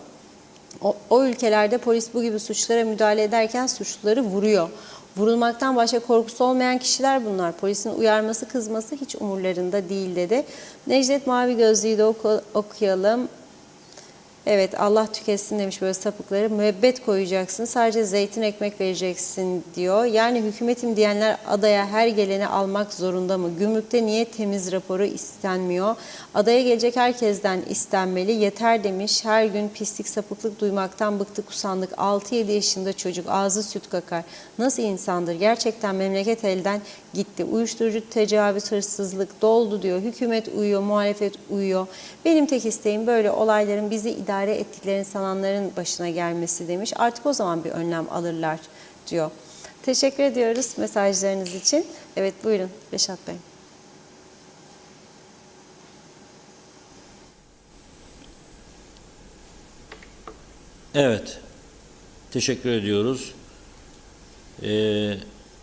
O ülkelerde polis bu gibi suçlara müdahale ederken suçluları vuruyor. Vurulmaktan başka korkusu olmayan kişiler bunlar. Polisin uyarması, kızması hiç umurlarında değil dedi. Necdet Mavi Gözlü'yü de okuyalım. Evet, Allah tüketsin demiş böyle sapıkları. Müebbet koyacaksın, sadece zeytin ekmek vereceksin diyor. Yani hükümetim diyenler adaya her geleni almak zorunda mı? Gümrükte niye temiz raporu istenmiyor? Adaya gelecek herkesten istenmeli. Yeter demiş. Her gün pislik, sapıklık duymaktan bıktık, usandık. 6-7 yaşında çocuk ağzı süt kakar. Nasıl insandır? Gerçekten memleket elden gitti. Uyuşturucu, tecavüz, hırsızlık doldu diyor. Hükümet uyuyor, muhalefet uyuyor. Benim tek isteğim böyle olayların bizi idare ettiklerini sananların başına gelmesi demiş. Artık o zaman bir önlem alırlar diyor. Teşekkür ediyoruz mesajlarınız için. Evet, buyurun Reşat Bey. Evet, teşekkür ediyoruz.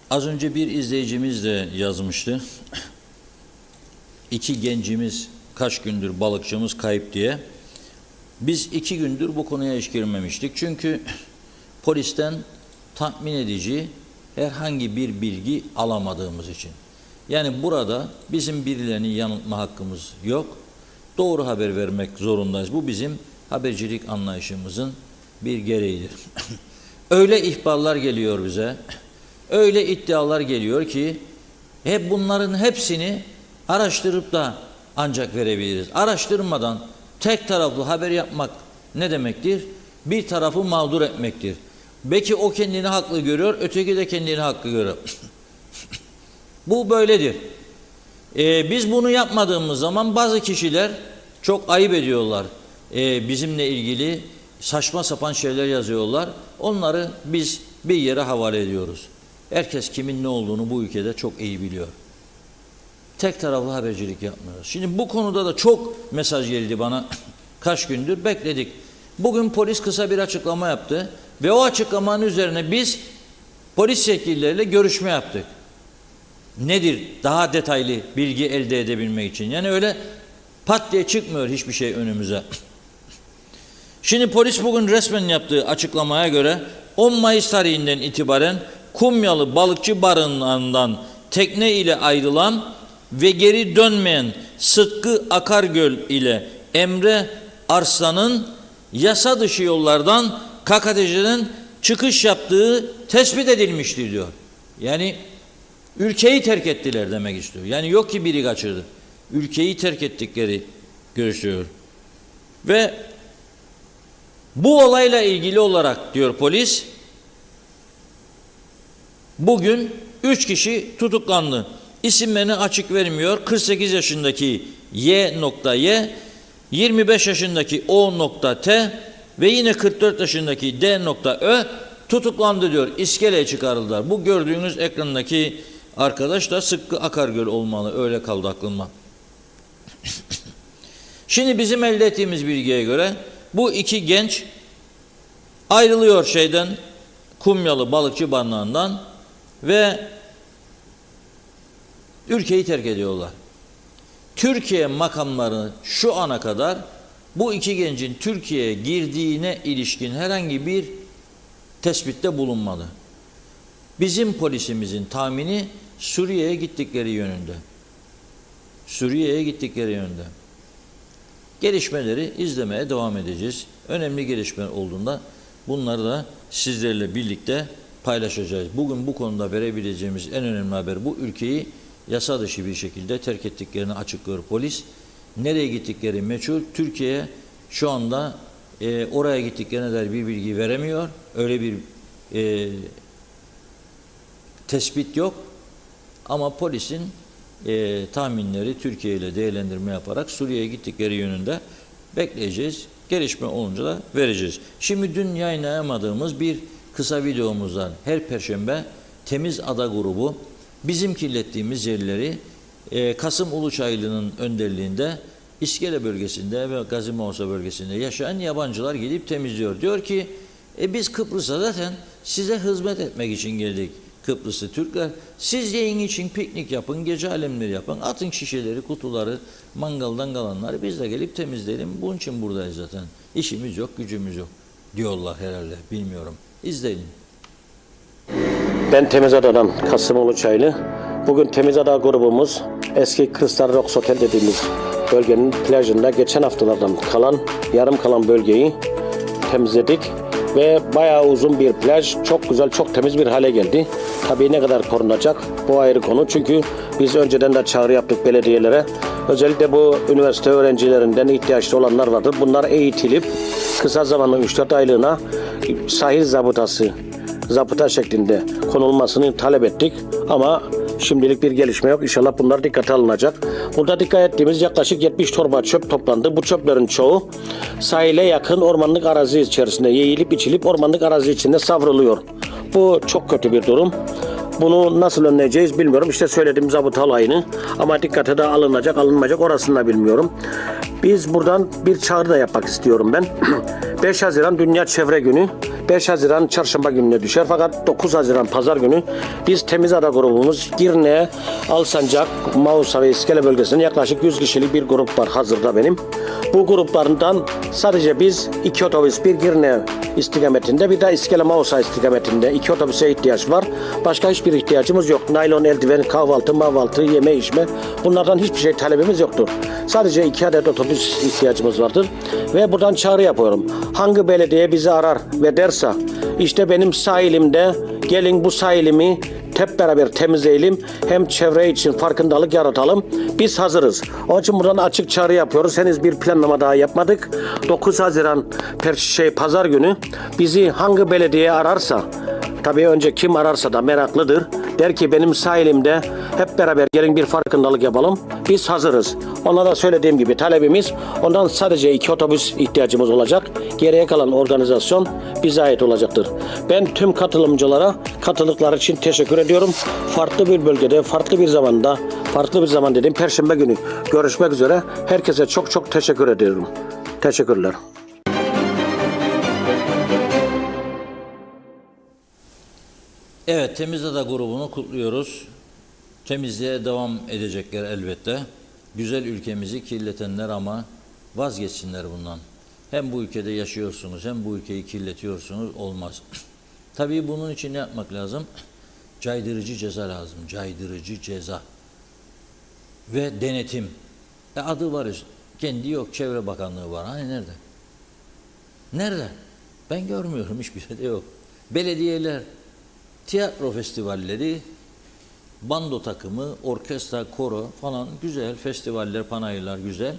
Az önce bir izleyicimiz de yazmıştı. 2 gencimiz kaç gündür balıkçımız kayıp diye. Biz 2 gündür bu konuya hiç girmemiştik. Çünkü polisten tatmin edici herhangi bir bilgi alamadığımız için. Yani burada bizim birilerini yanıltma hakkımız yok. Doğru haber vermek zorundayız. Bu bizim habercilik anlayışımızın bir gereğidir. Öyle ihbarlar geliyor bize, öyle iddialar geliyor ki hep bunların hepsini araştırıp da ancak verebiliriz. Araştırmadan tek taraflı haber yapmak ne demektir? Bir tarafı mağdur etmektir. Belki o kendini haklı görüyor, öteki de kendini haklı görüyor. Bu böyledir. Biz bunu yapmadığımız zaman bazı kişiler çok ayıp ediyorlar. Bizimle ilgili saçma sapan şeyler yazıyorlar. Onları biz bir yere havale ediyoruz. Herkes kimin ne olduğunu bu ülkede çok iyi biliyor. Tek taraflı habercilik yapmıyoruz. Şimdi bu konuda da çok mesaj geldi bana. Kaç gündür bekledik. Bugün polis kısa bir açıklama yaptı ve o açıklamanın üzerine biz polis yetkilileriyle görüşme yaptık. Nedir? Daha detaylı bilgi elde edebilmek için. Yani öyle pat diye çıkmıyor hiçbir şey önümüze. Şimdi polis bugün resmen yaptığı açıklamaya göre 10 Mayıs tarihinden itibaren Kumyalı Balıkçı Barınağı'ndan tekne ile ayrılan ve geri dönmeyen Sıtkı Akargöl ile Emre Arslan'ın yasa dışı yollardan KKTC'den çıkış yaptığı tespit edilmiştir diyor. Yani ülkeyi terk ettiler demek istiyor. Yani yok ki biri kaçırdı. Ülkeyi terk ettikleri görüşüyor. Ve bu olayla ilgili olarak diyor polis, bugün 3 kişi tutuklandı. İsimlerini açık vermiyor. 48 yaşındaki Y.Y, 25 yaşındaki O.T ve yine 44 yaşındaki D.Ö tutuklandı diyor. İskeleye çıkarıldılar. Bu gördüğünüz ekrandaki arkadaş da Sıtkı Akargöl olmalı. Öyle kaldı aklıma. Şimdi bizim elde ettiğimiz bilgiye göre bu 2 genç ayrılıyor Kumyalı Balıkçı Barınağı'ndan ve ülkeyi terk ediyorlar. Türkiye makamları şu ana kadar bu 2 gencin Türkiye'ye girdiğine ilişkin herhangi bir tespitte bulunmadı. Bizim polisimizin tahmini Suriye'ye gittikleri yönünde. Suriye'ye gittikleri yönünde. Gelişmeleri izlemeye devam edeceğiz. Önemli gelişmeler olduğunda bunları da sizlerle birlikte paylaşacağız. Bugün bu konuda verebileceğimiz en önemli haber bu. Ülkeyi yasa dışı bir şekilde terk ettiklerini açıklıyor polis. Nereye gittikleri meçhul. Türkiye şu anda oraya gittiklerine dair bir bilgi veremiyor. Öyle bir tespit yok. Ama polisin tahminleri Türkiye ile değerlendirme yaparak Suriye'ye gittikleri yönünde bekleyeceğiz. Gelişme olunca da vereceğiz. Şimdi dün yayınlayamadığımız bir kısa videomuz var. Her Perşembe Temiz Ada grubu bizim kirlettiğimiz yerleri Kasım Uluçaylı'nın önderliğinde İskele bölgesinde ve Gazi Mausa bölgesinde yaşayan yabancılar gelip temizliyor. Diyor ki biz Kıbrıs'a zaten size hizmet etmek için geldik. Kıbrıslı Türkler, siz yayın için piknik yapın, gece alemleri yapın, atın şişeleri, kutuları, mangaldan kalanları, biz de gelip temizleyelim. Bunun için buradayız zaten. İşimiz yok, gücümüz yok diyorlar herhalde, bilmiyorum. İzleyin. Ben Temizada'dan Kasımoğlu Çaylı. Bugün Temizada grubumuz eski Crystal Rocks Otel dediğimiz bölgenin plajında geçen haftalardan yarım kalan bölgeyi temizledik. Ve bayağı uzun bir plaj, çok güzel, çok temiz bir hale geldi. Tabii ne kadar korunacak bu ayrı konu. Çünkü biz önceden de çağrı yaptık belediyelere. Özellikle bu üniversite öğrencilerinden ihtiyaçlı olanlar vardır. Bunlar eğitilip kısa zamanlı 3-4 aylığına sahil zabıta şeklinde konulmasını talep ettik. Ama şimdilik bir gelişme yok. İnşallah bunlar dikkate alınacak. Burada dikkat ettiğimiz yaklaşık 70 torba çöp toplandı. Bu çöplerin çoğu sahile yakın ormanlık arazi içerisinde yayılıp içilip ormanlık arazi içinde savruluyor. Bu çok kötü bir durum. Bunu nasıl önleyeceğiz bilmiyorum. İşte söylediğim zabıta olayını, ama dikkate de alınmayacak orasını da bilmiyorum. Biz buradan bir çağrı da yapmak istiyorum ben. 5 Haziran Dünya Çevre Günü. 5 Haziran Çarşamba gününe düşer. Fakat 9 Haziran Pazar günü biz Temizada grubumuz Girne, Alsancak, Mausa ve İskele bölgesinde yaklaşık 100 kişilik bir grup var hazırda benim. Bu gruplarından sadece biz 2 otobüs, bir Girne istikametinde, bir de İskele Mausa istikametinde 2 otobüse ihtiyaç var. Başka hiçbir ihtiyacımız yok. Naylon eldiven, kahvaltı, yeme içme, bunlardan hiçbir şey talebimiz yoktur. Sadece 2 adet otobüs ihtiyacımız vardır. Ve buradan çağrı yapıyorum. Hangi belediye bizi arar ve derse işte benim sahilimde, gelin bu sahilimi hep beraber temizleyelim, hem çevre için farkındalık yaratalım, biz hazırız. Onun için buradan açık çağrı yapıyoruz. Henüz bir planlama daha yapmadık. 9 Haziran Pazar günü bizi hangi belediye ararsa, tabii önce kim ararsa da meraklıdır, der ki benim sahilimde hep beraber gelin bir farkındalık yapalım, biz hazırız. Ona da söylediğim gibi talebimiz, ondan sadece 2 otobüs ihtiyacımız olacak. Geriye kalan organizasyon bize ait olacaktır. Ben tüm katılımcılara katıldıkları için teşekkür ediyorum. Farklı bir bölgede, farklı bir zaman dedim Perşembe günü görüşmek üzere. Herkese çok çok teşekkür ediyorum. Teşekkürler. Evet, Temizada grubunu kutluyoruz. Temizliğe devam edecekler elbette. Güzel ülkemizi kirletenler ama vazgeçsinler bundan. Hem bu ülkede yaşıyorsunuz hem bu ülkeyi kirletiyorsunuz, olmaz. Tabii bunun için ne yapmak lazım? Caydırıcı ceza lazım. Caydırıcı ceza. Ve denetim. Adı var işte. Kendi yok. Çevre Bakanlığı var. Hani nerede? Nerede? Ben görmüyorum. Hiçbir şey de yok. Belediyeler, tiyatro festivalleri, bando takımı, orkestra, koro falan güzel. Festivaller, panayırlar güzel.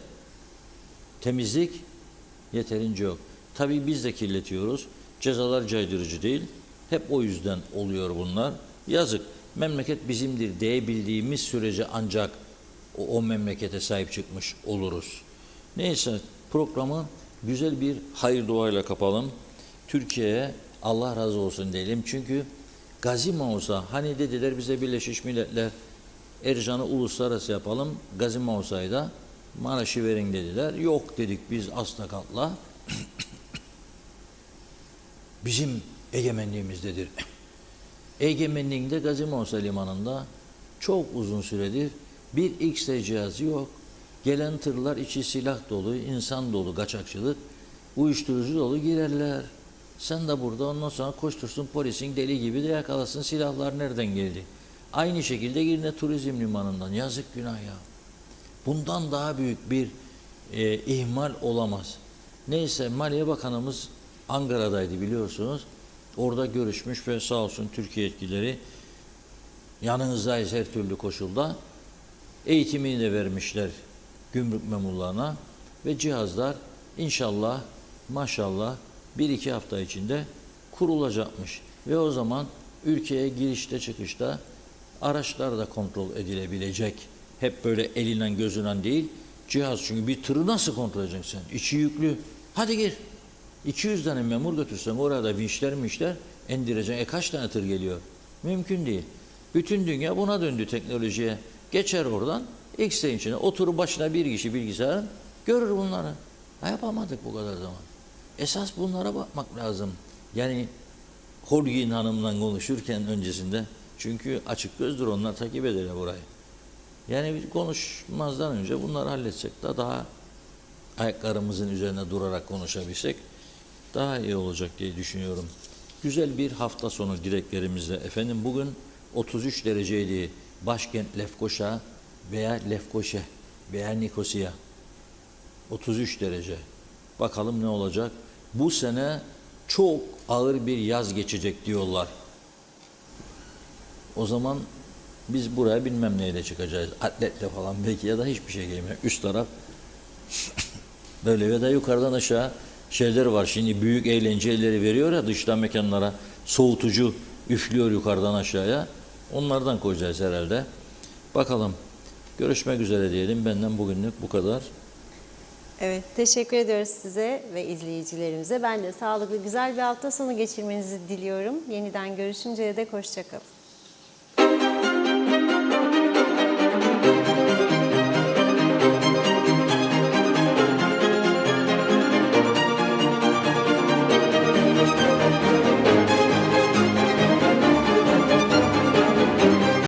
Temizlik yeterince yok. Tabii biz de kirletiyoruz. Cezalar caydırıcı değil. Hep o yüzden oluyor bunlar. Yazık. Memleket bizimdir diyebildiğimiz sürece ancak o memlekete sahip çıkmış oluruz. Neyse, programı güzel bir hayır duayla kapalım. Türkiye'ye Allah razı olsun diyelim. Çünkü Gazi Mausa, hani dediler bize Birleşmiş Milletler Ercan'ı uluslararası yapalım. Gazi Mausa'yı da Maraş'ı verin dediler. Yok dedik biz asla katla. Bizim egemenliğimizdedir. Egemenliğinde Gazi Mausa limanında çok uzun süredir bir X-ray cihazı yok. Gelen tırlar içi silah dolu, insan dolu, kaçakçılık, uyuşturucu dolu girerler. Sen de burada ondan sonra koştursun polisin deli gibi de yakalasın, silahlar nereden geldi? Aynı şekilde yine turizm limanından, yazık günah ya. Bundan daha büyük bir ihmal olamaz. Neyse, Maliye Bakanımız Ankara'daydı biliyorsunuz. Orada görüşmüş ve sağ olsun Türkiye yetkilileri yanınızdayız her türlü koşulda. Eğitimini de vermişler gümrük memurlarına ve cihazlar inşallah maşallah 1-2 hafta içinde kurulacakmış. Ve o zaman ülkeye girişte çıkışta araçlar da kontrol edilebilecek. Hep böyle eliyle gözüyle değil. Cihaz, çünkü bir tırı nasıl kontrol edeceksin? İçi yüklü. Hadi gir. 200 tane memur götürsen orada vinçler indireceksin. Kaç tane tır geliyor? Mümkün değil. Bütün dünya buna döndü, teknolojiye. Geçer oradan. X-ray içine oturur başına bir kişi bilgisayarın. Görür bunları. Ha, yapamadık bu kadar zaman. Esas bunlara bakmak lazım. Yani Holgin Hanım'la konuşurken öncesinde, çünkü açık gözdür onlar, takip eder burayı. Yani bir konuşmazdan önce bunları halletsek de daha ayaklarımızın üzerine durarak konuşabilsek daha iyi olacak diye düşünüyorum. Güzel bir hafta sonu dileklerimizle. Efendim bugün 33 dereceydi başkent Lefkoşa veya Lefkoşe veya Nikosya. 33 derece. Bakalım ne olacak? Bu sene çok ağır bir yaz geçecek diyorlar. O zaman biz buraya bilmem neyle çıkacağız. Atletle falan belki, ya da hiçbir şey gelmiyor. Üst taraf böyle ve de yukarıdan aşağı şeyler var. Şimdi büyük eğlenceleri veriyor ya dışta mekanlara, soğutucu üflüyor yukarıdan aşağıya. Onlardan koyacağız herhalde. Bakalım. Görüşmek üzere diyelim. Benden bugünlük bu kadar. Evet, teşekkür ediyoruz size ve izleyicilerimize. Ben de sağlıklı, güzel bir hafta sonu geçirmenizi diliyorum. Yeniden görüşünceye dek hoşça kalın.